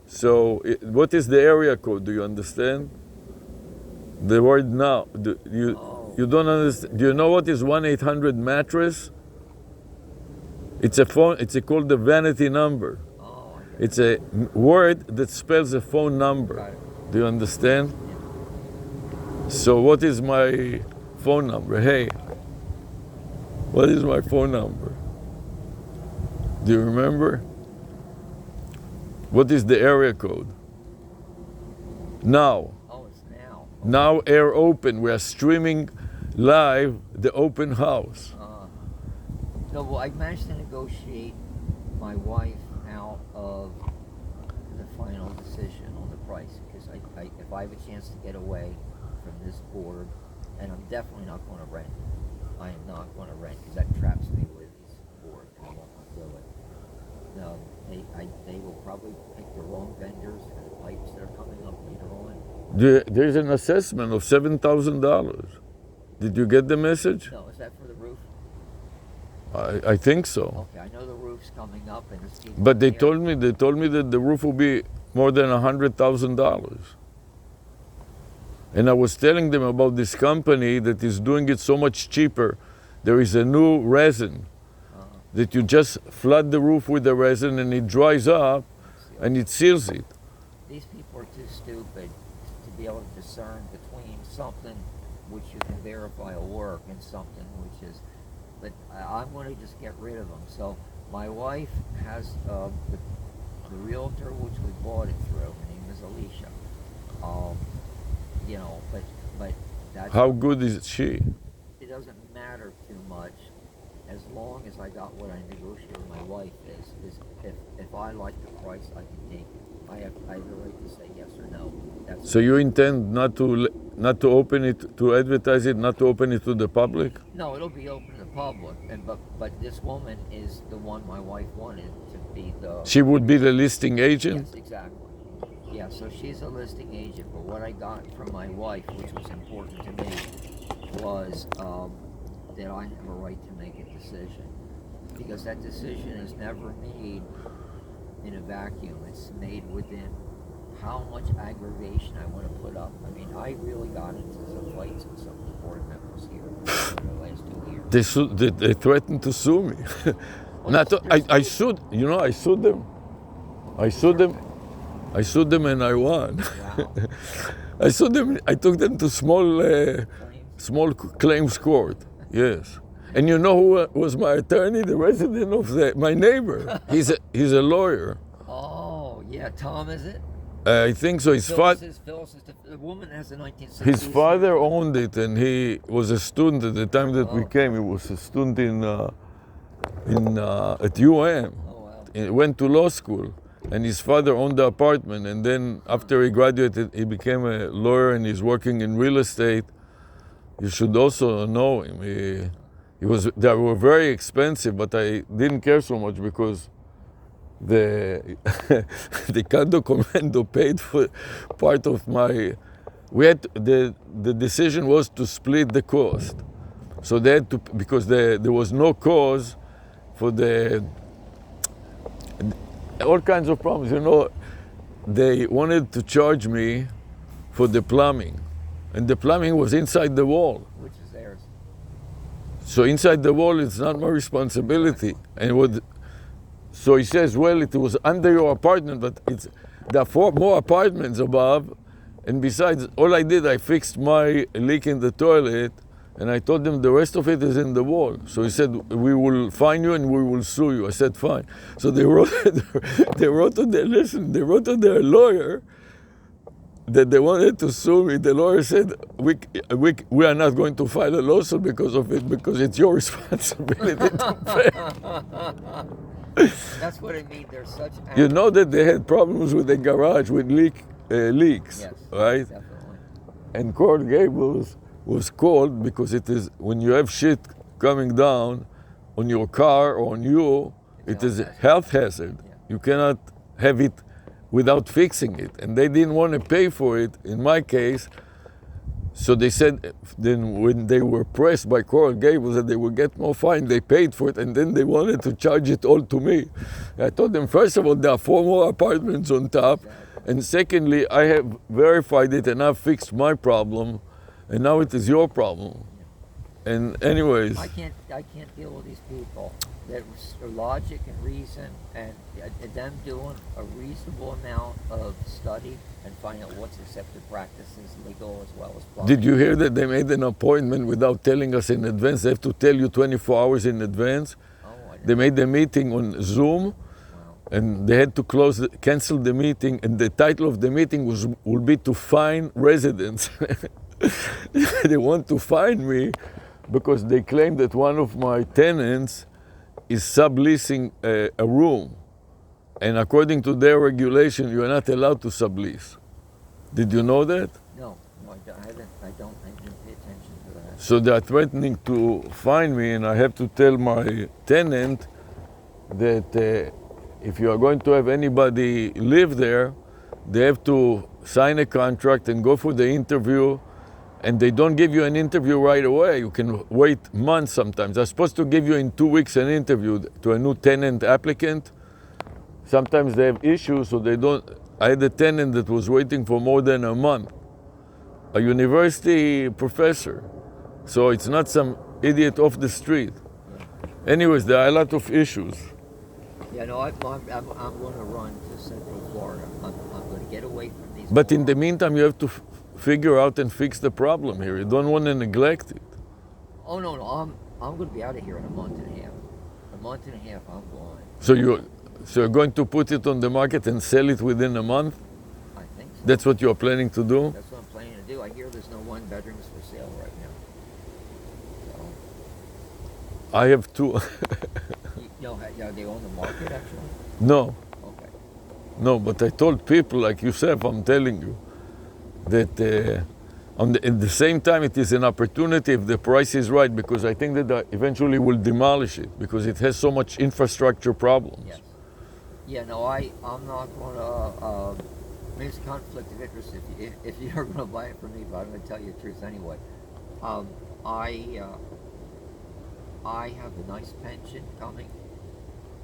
So what is the area code? Do you understand? The word now. You don't understand? Do you know what is 1-800-mattress? It's a phone. It's called the vanity number. Oh, it's a word that spells a phone number. Got it. Do you understand? So what is my phone number? Hey, what is my phone number? Do you remember? What is the area code? Now. Oh, it's now. Now Air Open. We are streaming live the open house. No, well, I managed to negotiate my wife out of the final decision on the price, because if I have a chance to get away from this board, and I'm definitely not going to rent. I am not going to rent, because that traps me with this board, and I won't do it. No, they will probably pick the wrong vendors for the pipes that are coming up later on. There's an assessment of $7,000. Did you get the message? No, is that for the roof? I think so. Okay, I know the roof's coming up, and it's. But they told me that the roof will be more than $100,000. And I was telling them about this company that is doing it so much cheaper. There is a new resin that you just flood the roof with the resin, and it dries up and it seals it. These people are too stupid to be able to discern between something which you can verify will work and something which is. But I'm going to just get rid of them. So my wife has the realtor which we bought it through. Her name is Alicia. You know, but that's. How good is she? It doesn't matter too much, as long as I got what I negotiated with my wife. Is if I like the price, I can take it. I have the right to say yes or no. That's so you intend not to open it, to advertise it, not to open it to the public? No, it'll be open to the public, but this woman is the one my wife wanted to be the. She would be the listing agent? Yes, exactly. Yeah, so she's a listing agent, but what I got from my wife, which was important to me, was that I have a right to make a decision. Because that decision is never made in a vacuum. It's made within how much aggravation I want to put up. I mean, I really got into some fights with some of the board members here in the last 2 years. They threatened to sue me. I sued. You know, I sued them. I sued them. I sued them and I won. Wow. I sued them. I took them to small claims court. Yes. And you know who was my attorney? The resident of my neighbor. He's a lawyer. Oh, yeah. Tom, is it? I think so. Phyllis is the woman has a 1960s. His father owned it, and he was a student at the time that we came. He was a student at UM. Oh, wow. He went to law school, and his father owned the apartment. And then after he graduated, he became a lawyer, and he's working in real estate. You should also know him. They were very expensive, but I didn't care so much because the condo commando paid for part of my. The decision was to split the cost, so they had to, because there was no cause for all kinds of problems. You know, they wanted to charge me for the plumbing, and the plumbing was inside the wall. Which is theirs. So inside the wall, it's not my responsibility. And so he says, well, it was under your apartment, but there are 4 more apartments above. And besides, all I did, I fixed my leak in the toilet, and I told them the rest of it is in the wall. So he said, we will fine you and we will sue you. I said, fine. So they wrote to their lawyer that they wanted to sue me. The lawyer said, we are not going to file a lawsuit because of it, because it's your responsibility to pay. That's what I mean. They're such. You know that they had problems with the garage with leaks, Yes, right? definitely. And Coral Gables was called because it is, when you have shit coming down on your car or on you, it is a health hazard. Yeah. You cannot have it without fixing it. And they didn't want to pay for it, in my case. So they said, then when they were pressed by Coral Gables that they would get more fine, they paid for it, and then they wanted to charge it all to me. I told them, first of all, there are 4 more apartments on top, and secondly, I have verified it and I've fixed my problem, and now it is your problem. And anyways, I can't deal with these people. Their logic and reason, and them doing a reasonable amount of study and finding out what's accepted practices, legal as well as plumbing. did you hear that they made an appointment without telling us in advance? They have to tell you 24 hours in advance. Oh, I They didn't. made the meeting on Zoom, Wow. and they had to cancel the meeting, and the title of the meeting will be to fine residents. They want to fine me because they claim that one of my tenants is subleasing a room, and according to their regulation, you are not allowed to sublease. Did you know that? No, I didn't pay attention to that. So they are threatening to fine me, and I have to tell my tenant that if you are going to have anybody live there, they have to sign a contract and go for the interview, and they don't give you an interview right away. You can wait months sometimes. They're supposed to give you in 2 weeks an interview to a new tenant applicant. Sometimes they have issues, so they don't. I had a tenant that was waiting for more than a month, a university professor. So it's not some idiot off the street. Anyways, there are a lot of issues. Yeah, no, I'm going to run to Central Florida. I'm going to get away from these. But in the meantime, you have to figure out and fix the problem here. You don't want to neglect it. Oh no, I'm going to be out of here in a month and a half. A month and a half, I'm gone. So you're going to put it on the market and sell it within a month? I think so. That's what you're planning to do? That's what I'm planning to do. I hear there's no 1-bedrooms for sale right now. So, I have 2. are they on the market actually? No, Okay. no, but I told people like yourself, I'm telling you, that at the same time it is an opportunity if the price is right, because I think that I eventually will demolish it because it has so much infrastructure problems. Yes. Yeah, no, I'm not going to mean, it's a conflict of interest if you're going to buy it from me, but I'm going to tell you the truth anyway. Um, I I have a nice pension coming,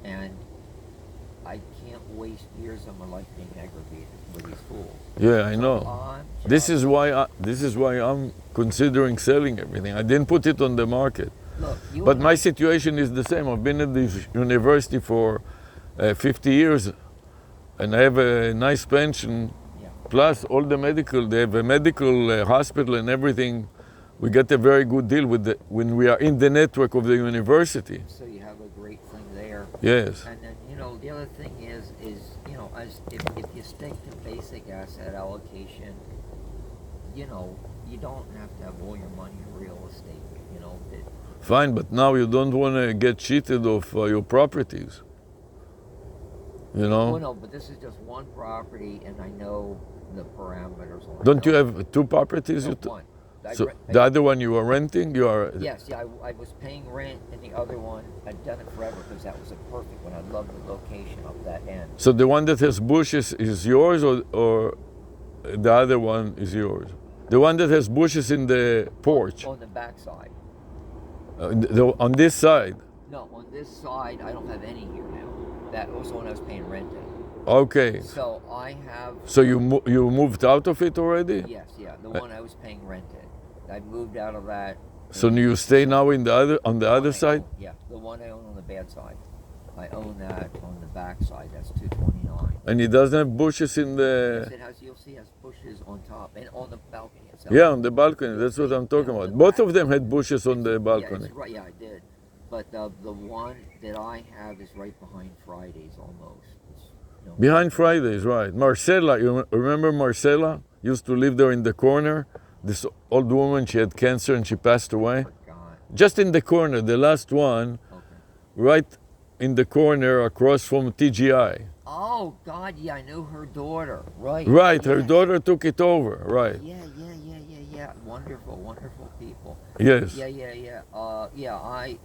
and I can't waste years of my life being aggravated with these fools. Yeah, I So know. I'm This just- is why I'm considering selling everything. I didn't put it on the market. Look, you But and my I- situation is the same. I've been at this university for 50 years, and I have a nice pension. Yeah. Plus, all the medical, they have a medical hospital and everything. We get a very good deal when we are in the network of the university. So you have a great thing there. Yes. And then, the other thing is as if you stick to basic asset allocation, you don't have to have all your money in real estate. Fine, but now you don't want to get cheated of your properties. Oh no, but this is just one property, and I know the parameters on it. Don't you have two properties? No, one. So the other one you are renting? You are. Yes, yeah. I was paying rent, and the other one I'd done it forever because that was a perfect one. I love the location of that end. So the one that has bushes is yours, or the other one is yours? The one that has bushes in the porch, On the back side. on this side. No, on this side I don't have any here now. That was the one I was paying rent in. Okay. So I have. So you moved out of it already? Yes, yeah. The one I was paying rent in. I moved out of that. So you stay now on the other one I side? own, yeah, the one I own on the bad side. I own that on the back side. That's 229. And it doesn't have bushes in Yes, the. it has. You'll see it has bushes on top and on the balcony itself. Yeah, on the balcony. That's what I'm talking about. Both of them had bushes on the Yeah, balcony. it's right. Yeah, I did. But the one that I have is right behind Fridays almost. Behind Fridays, right. Marcela, you remember Marcela? Used to live there in the corner. This old woman, she had cancer and she passed away. God. Just in the corner, the last one, Okay. right in the corner across from TGI. Oh God, yeah, I know her daughter. Right. Right, her Yes. daughter took it over, right. Yeah. Wonderful, wonderful people. Yes. Yeah.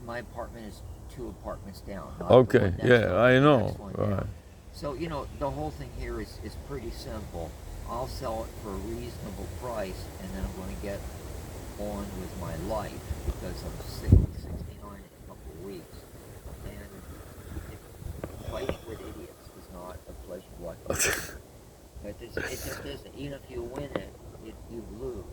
My apartment is 2 apartments down. not the Okay, one next yeah, one, I the know. next one down. Right. So, the whole thing here is pretty simple. I'll sell it for a reasonable price, and then I'm going to get on with my life because I'm 69 in a couple of weeks. And fighting with idiots is not a pleasant life. It just isn't. Even if you win it, you lose.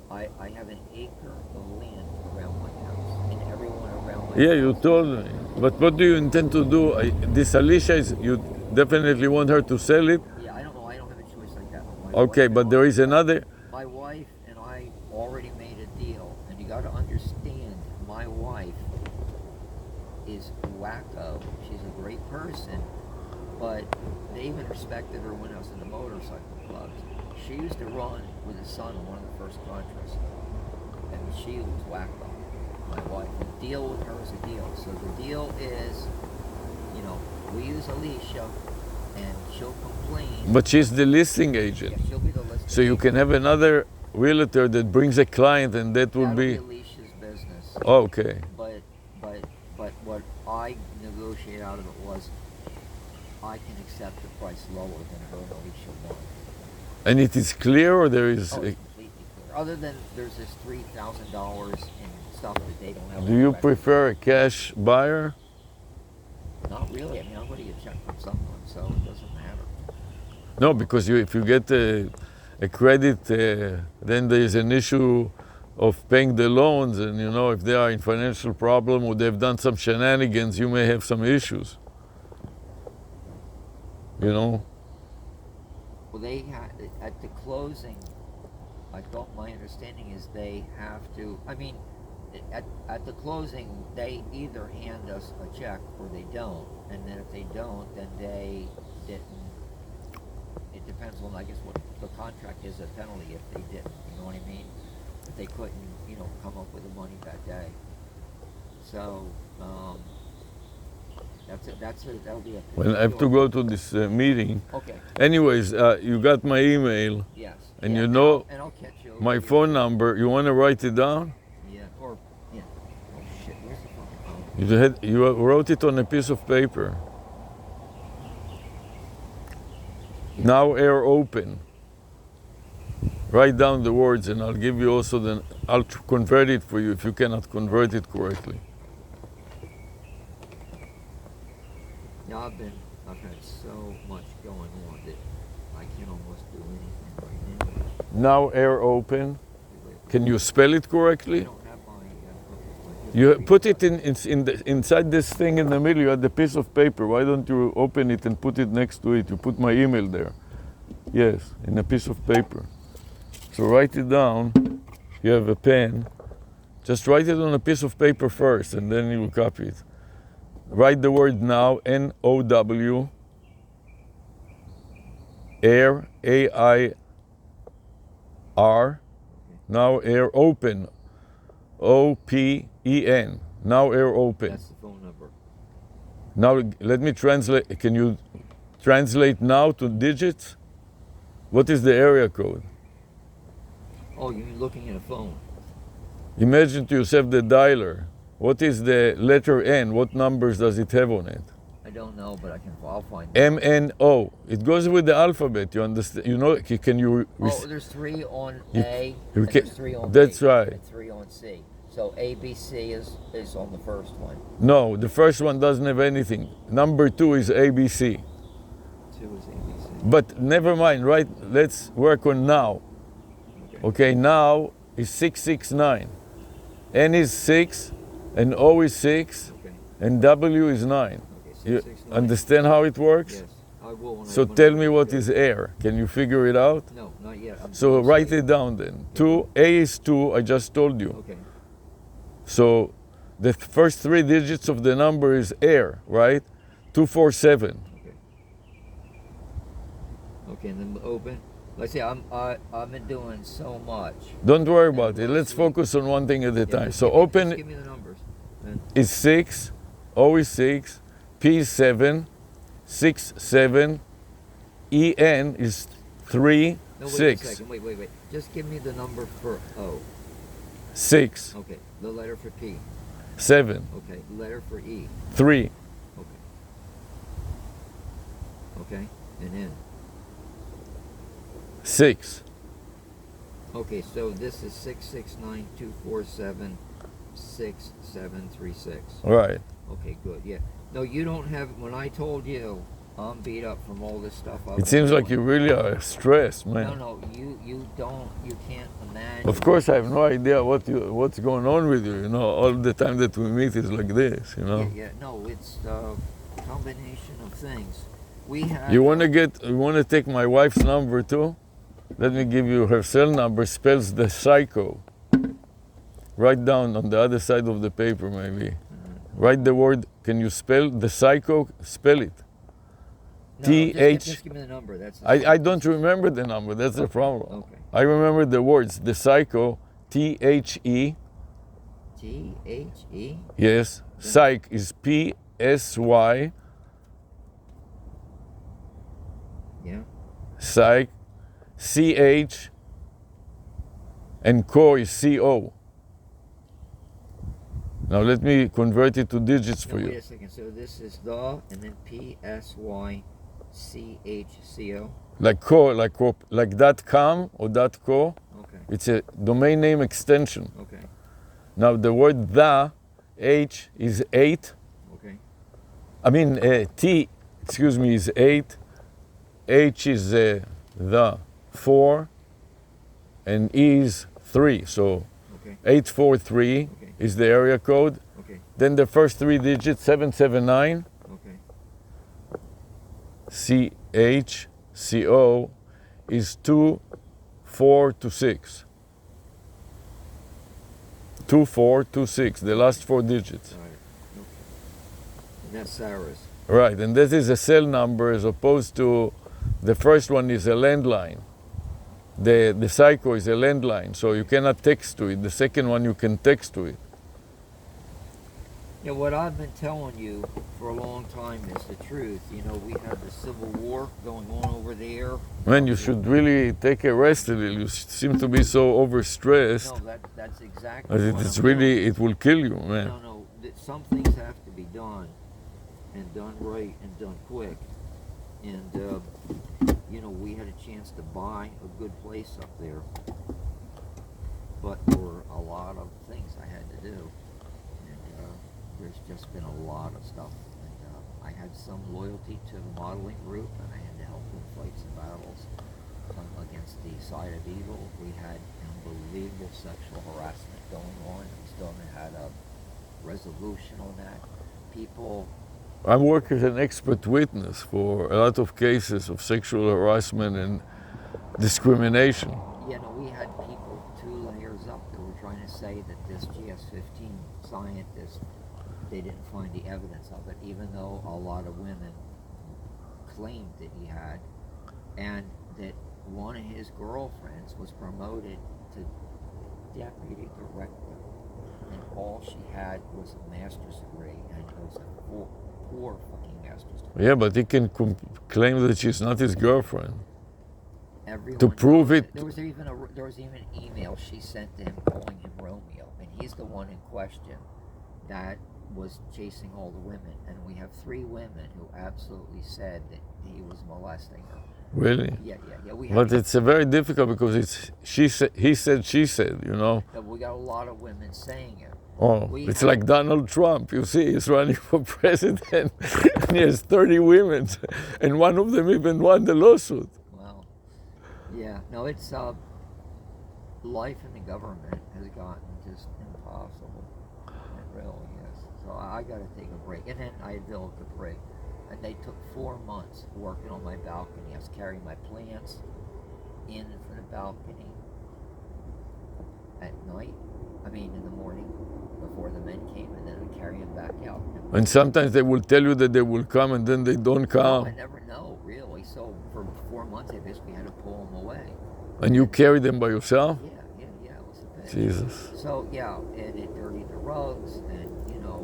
I have an acre of land around my house, and everyone around my Yeah, house. you told me. But what do you intend to do? This Alicia, you definitely want her to sell it? Yeah, I don't know. I don't have a choice like that. My Okay, wife but and there I- is another. My wife and I already made a deal, and you got to understand, my wife is wacko. She's a great person, but they even respected her when I was in the motorcycle clubs. She used to run with his son on one of the first contras, and she was wacko. My wife. The deal with her is a deal. So the deal is, we use Alicia, and she'll complain. But she's the listing Yeah, agent. she'll be the listing. So you can have another realtor that brings a client, and that will That'll be. Alicia's business. Okay. But what I negotiated out of it was I can accept the price lower than her and Alicia want. And it is clear, or there is. Oh, it's completely clear. Other than there's this $3,000 in stuff that they don't have. Do you record. prefer a cash buyer? Not really. I mean, I'm going to get a check from someone, so it doesn't matter. No, because if you get a credit, then there is an issue of paying the loans, and if they are in financial problem or they've done some shenanigans, you may have some issues. Well, they had at the closing. I thought my understanding is they have to. I mean, at the closing, they either hand us a check or they don't, and then if they don't, then they didn't. It depends on, I guess, what the contract is, a penalty if they didn't. You know what I mean? If they couldn't, come up with the money that day. So that'll be a. Well, I have to go to this meeting. Okay. Anyways, you got my email Yes. and Yeah, you know and I'll catch you. my phone number. You want to write it down? Yeah. Or yeah. Oh shit! Where's the fucking phone? You wrote it on a piece of paper. Now air open. Write down the words and I'll give you also the, I'll convert it for you if you cannot convert it correctly. Yeah, I've had so much going on that I can almost do anything right now. Now air open. Can you spell it I correctly? don't have my. You put it inside this thing in the middle. You had the piece of paper. Why don't you open it and put it next to it? You put my email there. Yes, in a piece of paper. So write it down. You have a pen. Just write it on a piece of paper first, and then you will copy it. Write the word now, N-O-W, air, A-I-R, now air open, O-P-E-N, now air open. That's the phone number. Now let me translate. Can you translate now to digits? What is the area code? Oh, you're looking at a phone. Imagine to yourself the dialer. What is the letter N? What numbers does it have on it? I don't know, but I'll find it. M-N-O. It goes with the alphabet. You understand? You know? Can you? Oh, there's 3 on You- A, you and can- there's 3 on that's B, right. and 3 on C. So A, B, C is on the first one. No, the first one doesn't have anything. Number 2 is ABC. 2 is A, B, C. But never mind, right? Let's work on now. Okay, now is 669. N is 6, and O is 6, Okay. and W is 9. Okay, You 6, 6, 9. understand how it works? Yes, I will. When So I, when tell I- me what is air. Can you figure it out? No, not yet. So write it down then. 2, A is 2, I just told you. Okay. So the first 3 digits of the number is air, right? 247. Okay, and then open. Let's see. I've been doing so much. Don't worry about it. Let's focus on one thing at a time. So Just open give me the numbers. Then. is 6, O is 6, P is 7, 6, 7, EN is 3, No, wait 6. a second. Wait. Just give me the number for O. 6, Okay. The letter for P. 7, Okay. Letter for E. 3, Okay. Okay. And N. 6. Okay, so this is 66924766736. Right. Okay, good. Yeah. No, you don't have. When I told you, I'm beat up from all this stuff. It seems like you really are stressed, man. No, you don't. You can't imagine. Of course, I have no idea what's going on with you. You know, all the time that we meet is like this. You know. Yeah. No, it's a combination of things. We have. You want to take my wife's number too? Let me give you her cell number. Spells the psycho. Write down on the other side of the paper, maybe. Write the word. Can you spell the psycho? Spell it. No, T-H. Just give me the number. That's. I don't remember the number. That's the problem. Okay. I remember the words. The psycho. T-H-E. T-H-E. Yes. Psych is P-S-Y. Yeah. Psych. C-H. And co is C-O. Now let me convert it to digits for Wait you. a second. So this is the and then P-S-Y-C-H-C-O. Like co, like .com or .co. Okay. It's a domain name extension. Okay. Now the word the, H is 8. Okay. I mean T, excuse me, is 8. H is the 4. And E is 3. So Okay. 843 Okay. is the area code. Okay. Then the first 3 digits, 779. Okay. C-H-C-O is 2426. 2426, the last 4 digits. All right. Okay. And that's Sarah's. Right, and this is a cell number as opposed to the first one is a landline. The psycho is a landline, so you cannot text to it. The second one you can text to it. Yeah, what I've been telling you for a long time is the truth. You know, we have the Civil War going on over there. Man, you should really take a rest a little. You seem to be so overstressed. No, that's exactly what It's I'm really, doing. it will kill you, man. No, some things have to be done, and done right, and done quick. And, you know, we had a chance to buy a good place up there. But there were a lot of things I had to do. And there's just been a lot of stuff. And I had some loyalty to the modeling group, and I had to help them fight some battles against the side of evil. We had unbelievable sexual harassment going on. We still haven't had a resolution on that. People... I work as an expert witness for a lot of cases of sexual harassment and discrimination. You know, we had people 2 layers up that were trying to say that this GS-15 scientist, they didn't find the evidence of it, even though a lot of women claimed that he had, and that one of his girlfriends was promoted to deputy director, and all she had was a master's degree, and it was a poor fucking master's degree. Yeah, but he can claim that she's not his girlfriend. Everyone to prove knows it. There was even an email she sent to him calling him Romeo, and he's the one in question that was chasing all the women. And we have 3 women who absolutely said that he was molesting her. Really? Yeah. But it's very difficult because it's he said, she said, you know. We got a lot of women saying it. Oh, it's like Donald Trump. You see, he's running for president, and he has 30 women, and one of them even won the lawsuit. Well, yeah, no, it's life in the government has gotten just impossible. It really is. So I got to take a break, and then I developed a break, and they took 4 months working on my balcony. I was carrying my plants in from the balcony at night. I mean, in the morning before the men came, and then I'd carry them back out. And sometimes they will tell you that they will come, and then they don't come. No, I never know, really. So for 4 months, I basically had to pull them away. And you carry them by yourself? Yeah, it was a bit. Jesus. So, yeah, and it dirtied the rugs, and, you know,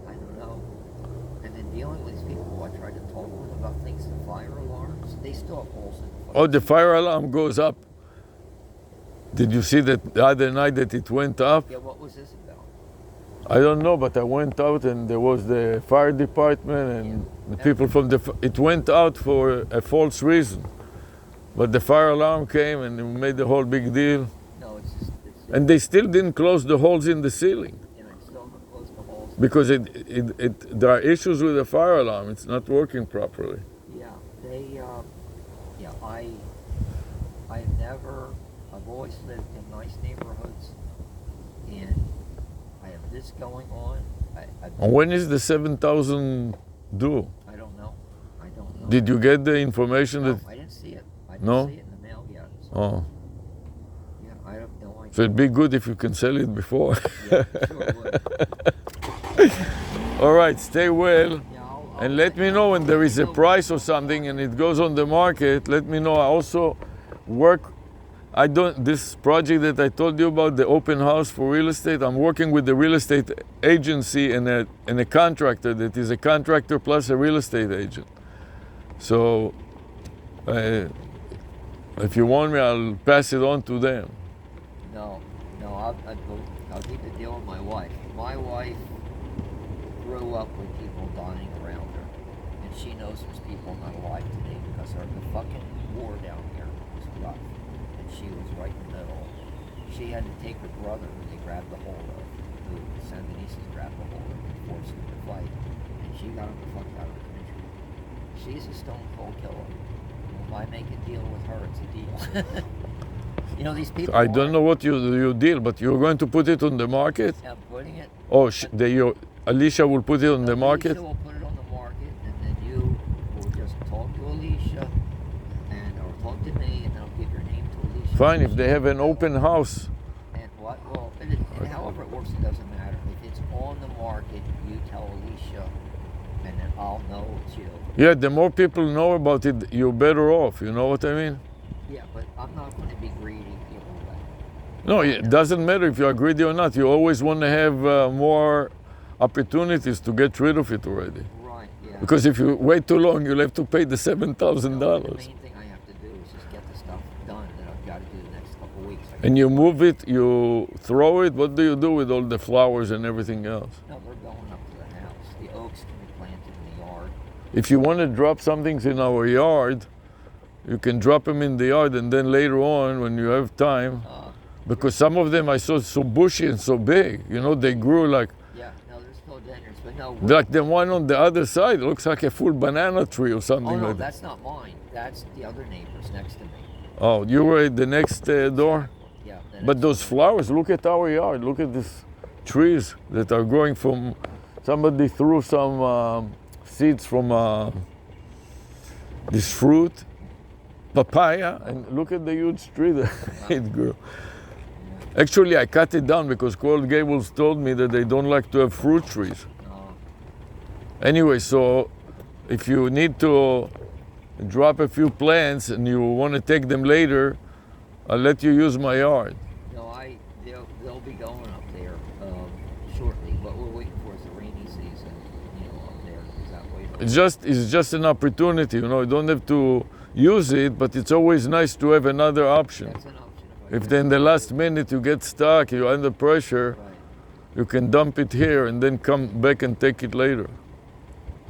I don't know. And then dealing with these people, I tried to talk to them about things, the fire alarms, they still have holes in the fire. Oh, the fire alarm goes up. Did you see that the other night that it went up? Yeah, what was this about? I don't know, but I went out and there was the fire department and the people from it went out for a false reason. But the fire alarm came and it made the whole big deal. No, it's just and they still didn't close the holes in the ceiling. You know, still haven't closed the holes. Because there are issues with the fire alarm. It's not working properly. Yeah, I've always lived in nice neighborhoods, and I have this going on. And when is the 7,000 due? I don't know. Did you get the information No, that? I didn't see it. I No? didn't see it in the mail yet. So, Oh, yeah, I have no idea. so it'd be good if you can sell it before. Yeah, sure would. All right, stay well. Yeah, I'll And let me know when there is a price or something and it goes on the market. Let me know. I also work. This project that I told you about, the open house for real estate. I'm working with the real estate agency and a contractor that is a contractor plus a real estate agent. So, if you want me, I'll pass it on to them. No, I'll keep the deal with my wife. My wife grew up with people dying around her, and she knows there's people not alive today because of the fucking war down here was rough, and she was right in the middle. She had to take her brother, who they grabbed the hold of, who the Sandinistas grabbed the hold of and forced him to fight, and she got him the fuck out of the country. She's a stone cold killer. If I make a deal with her, it's a deal. You know, these people. I don't know what you deal, but you're going to put it on the market? I'm putting it. Oh, Alicia will put it on the market? Alicia will put it on the market, and then you will just talk to Alicia, or talk to me, and then I'll give your name to Alicia. Fine, if they have an open house. And what? Well, however it works, it doesn't matter. If it's on the market, you tell Alicia, and then I'll know it's you. Yeah, the more people know about it, you're better off. You know what I mean? Yeah, but I'm not going to be greedy either way. No, it doesn't matter if you are greedy or not. You always want to have more opportunities to get rid of it already. Right, yeah. Because if you wait too long, you'll have to pay the $7,000. The main thing I have to do is just get the stuff done that I've got to do the next couple of weeks. And you move it, you throw it. What do you do with all the flowers and everything else? No, they're going up to the house. The oaks can be planted in the yard. If you want to drop some things in our yard, you can drop them in the yard, and then later on, when you have time, because some of them I saw so bushy and so big, you know, they grew like, Yeah, no, there's philodendrons, but no. like the one on the other side. It looks like a full banana tree or something Oh no, like that. that's not mine. That's the other neighbors next to me. Oh, you were at the next door? Yeah. But those flowers, look at our yard. Look at these trees that are growing from, somebody threw some seeds from this fruit, papaya, and look at the huge tree that it grew. Actually, I cut it down because Coral Gables told me that they don't like to have fruit trees. Anyway, so if you need to drop a few plants and you want to take them later, I'll let you use my yard. No, they'll be going up there shortly. What we're waiting for is the rainy season, you know, up there. Is that way? It's just an opportunity, you know. You don't have to use it, but it's always nice to have another option. That's an option. If then the last minute you get stuck, you're under pressure, Right. you can dump it here and then come back and take it later.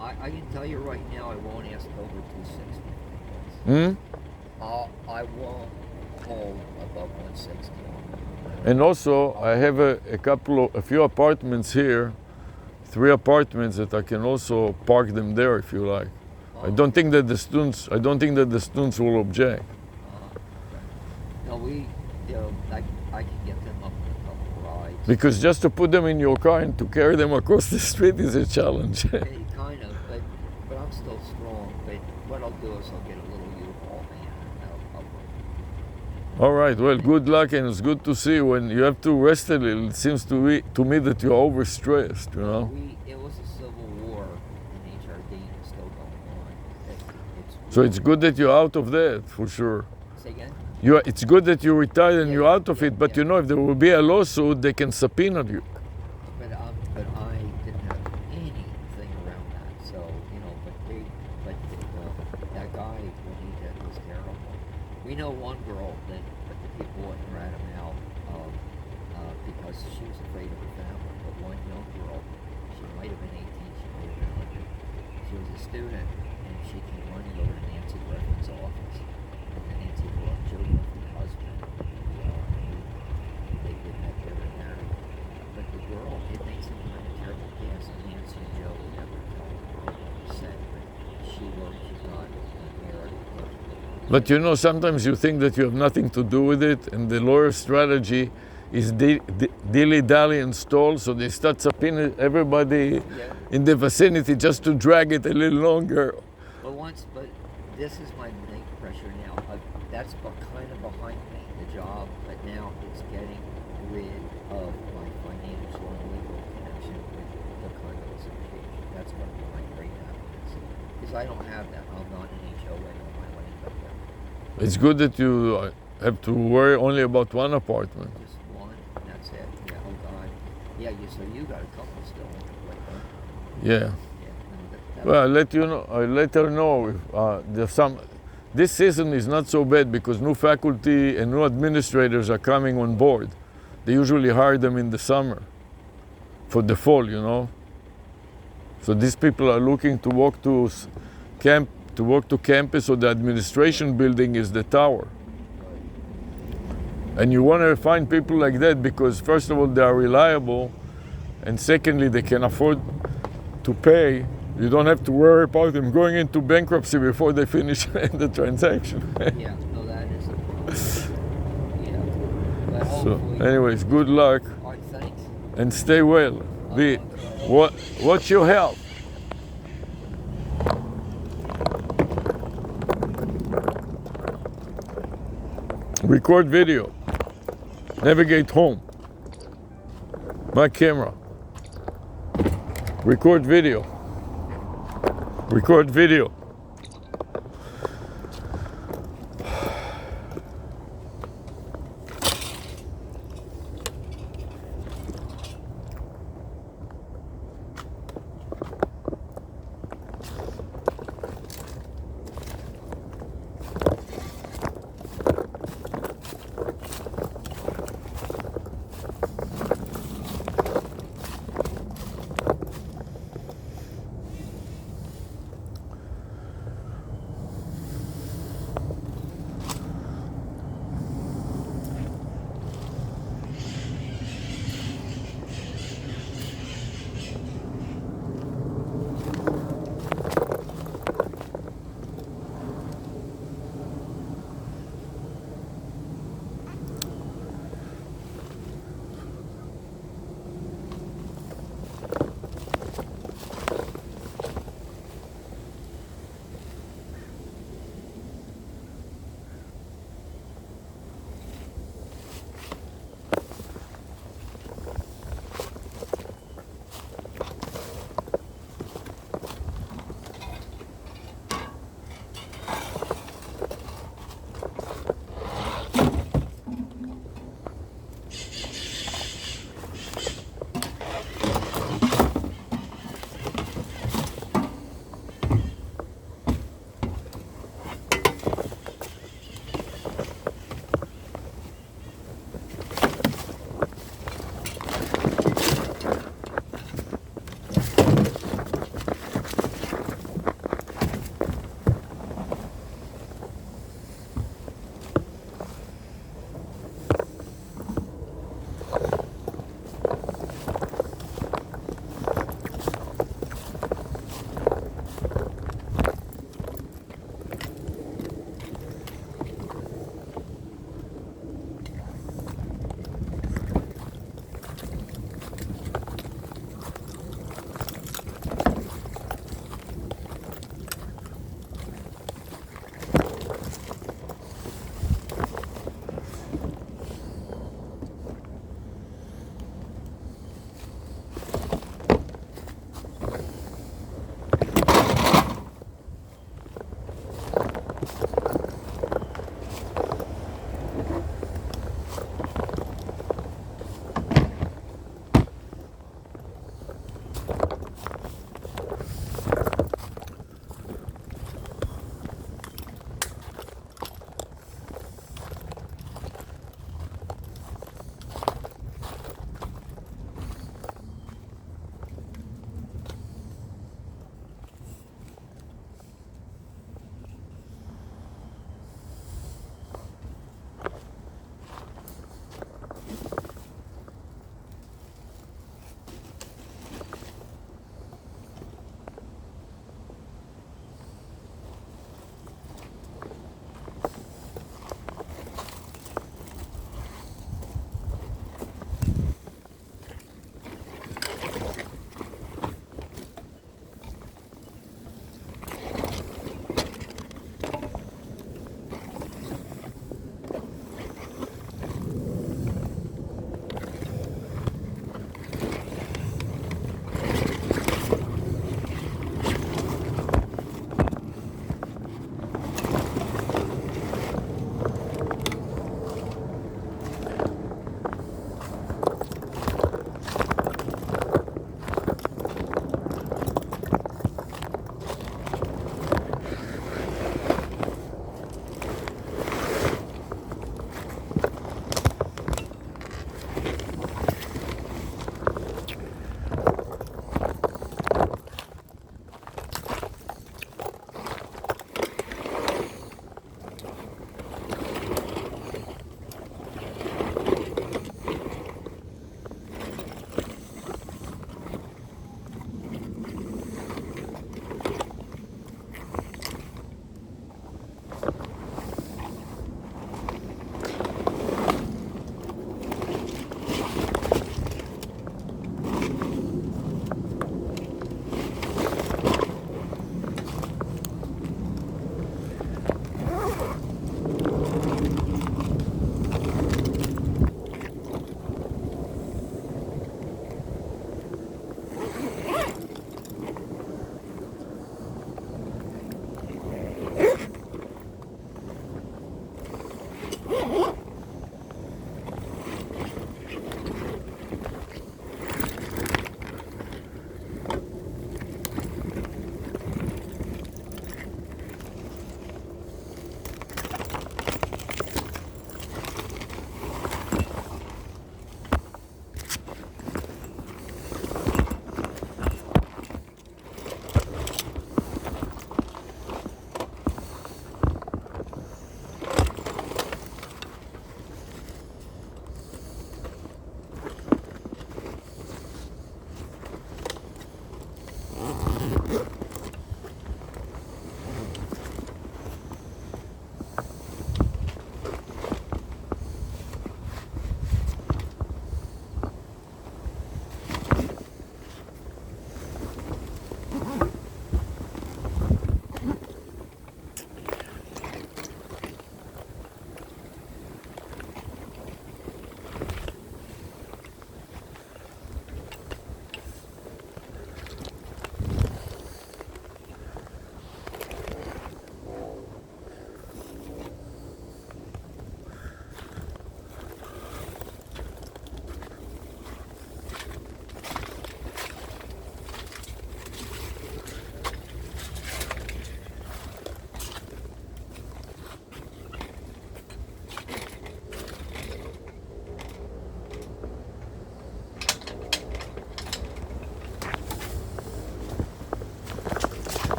I can tell you right now, I won't ask over 260. I won't hold above 160. And also, I have a few apartments here, 3 apartments that I can also park them there if you like. I don't think that the students will object. No, I can get them up in a couple of rides. Because just to put them in your car and to carry them across the street is a challenge. Kind of, but I'm still strong. But what I'll do is I'll get a little U-Haul van and I'll bring All right, well, good luck, and it's good to see when you have to rest a little. It seems to me that you're overstressed, you know? It was a civil war in HRD and it's still going on. So it's good that you're out of that, for sure. Say again? It's good that you retired and you're out of it, but yeah. you know, if there will be a lawsuit, they can subpoena you. But I didn't have anything around that. So, you know, that guy, what he did was terrible. We know one girl that the people wouldn't rat him out because she was afraid of her family. But one young girl, she might have been 18, she might have been 100. She was a student and she came running over to Nancy Griffin's office. And Nancy brought children from her husband. They kidnapped her and married. But the girl, it makes him kind of terrible gas. And Nancy and Joe would never tell her what they said. But she worked, she got married. But you know, sometimes you think that you have nothing to do with it, and the lawyer's strategy is dilly-dally and stall, so they start subpoenaing everybody in the vicinity just to drag it a little longer. But this is my main pressure now. That's kind of behind me, the job, but now it's getting rid of my financial and legal connection with the condo association. That's going to be my great happiness. Because I don't have that. I'm not an HOA on my land up there. It's good that you have to worry only about one apartment. Just one, and that's it. Yeah, oh God. Yeah, so you got a couple still on the way, huh? Yeah. Yeah, no, Well, I'll let her know if there's some. This season is not so bad because new faculty and new administrators are coming on board. They usually hire them in the summer for the fall, you know. So these people are looking to walk to campus, so the administration building is the tower. And you want to find people like that because first of all, they are reliable, and secondly, they can afford to pay. You don't have to worry about them going into bankruptcy before they finish the transaction. yeah, no, that is a problem. Yeah. But So, hopefully, anyways, good luck all right, thanks. and stay well. Watch your health. Record video. Navigate home. My camera. Record video. Record video.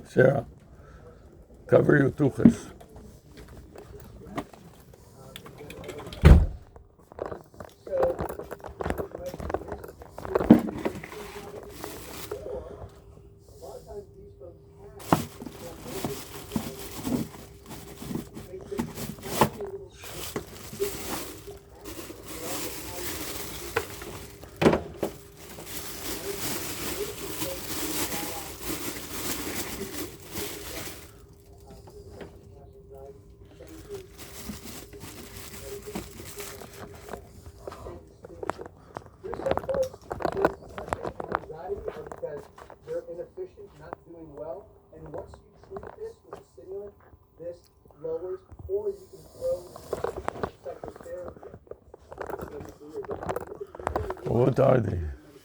Sarah, cover your tuchas. lowers, or you can throw psychotherapy. What are they?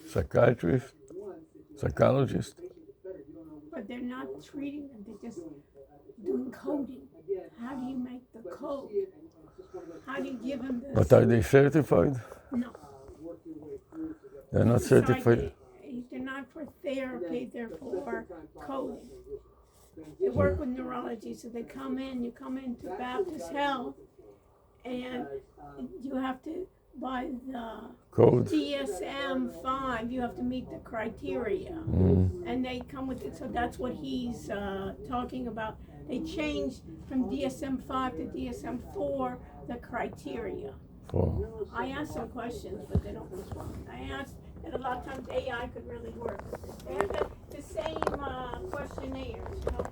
Psychiatrists? Psychologists? But they're not treating them, they're just doing coding. How do you make the code? How do you give them this? But are they certified? No. They're not certified. They're not for therapy, they're for coding. They work with neurology, so you come into Baptist Health, and you have to, by the Codes? DSM-5, you have to meet the criteria. And they come with it, so that's what he's talking about. They changed from DSM-5 to DSM-4 the criteria. I asked some questions, but they don't respond. I asked that a lot of times AI could really work. They have the same questionnaires, you know.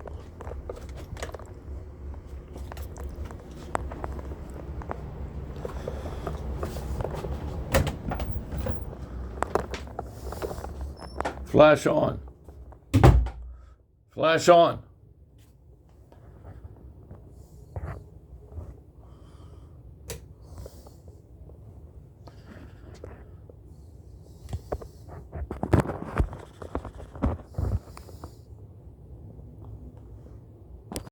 Flash on. Flash on.